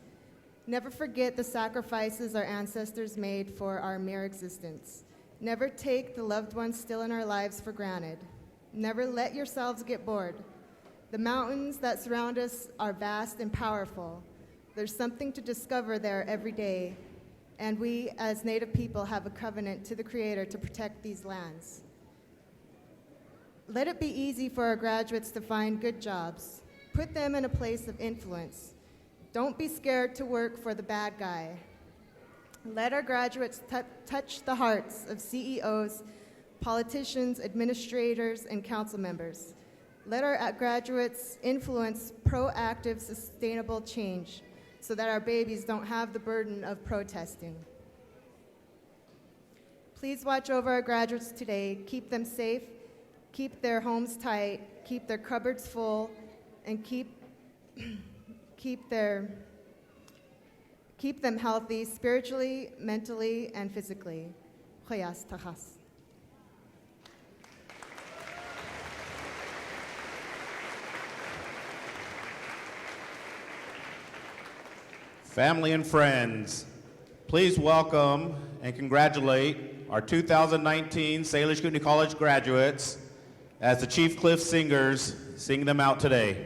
Never forget the sacrifices our ancestors made for our mere existence. Never take the loved ones still in our lives for granted. Never let yourselves get bored. The mountains that surround us are vast and powerful. There's something to discover there every day, and we as Native people have a covenant to the Creator to protect these lands. Let it be easy for our graduates to find good jobs. Put them in a place of influence. Don't be scared to work for the bad guy. Let our graduates touch the hearts of CEOs, politicians, administrators, and council members. Let our graduates influence proactive, sustainable change so that our babies don't have the burden of protesting. Please watch over our graduates today. Keep them safe. Keep their homes tight, keep their cupboards full, and keep them healthy spiritually, mentally, and physically. Khoyas Tahas. Family and friends, please welcome and congratulate our 2019 Salish Kootenai College graduates as the Chief Cliff Singers sing them out today.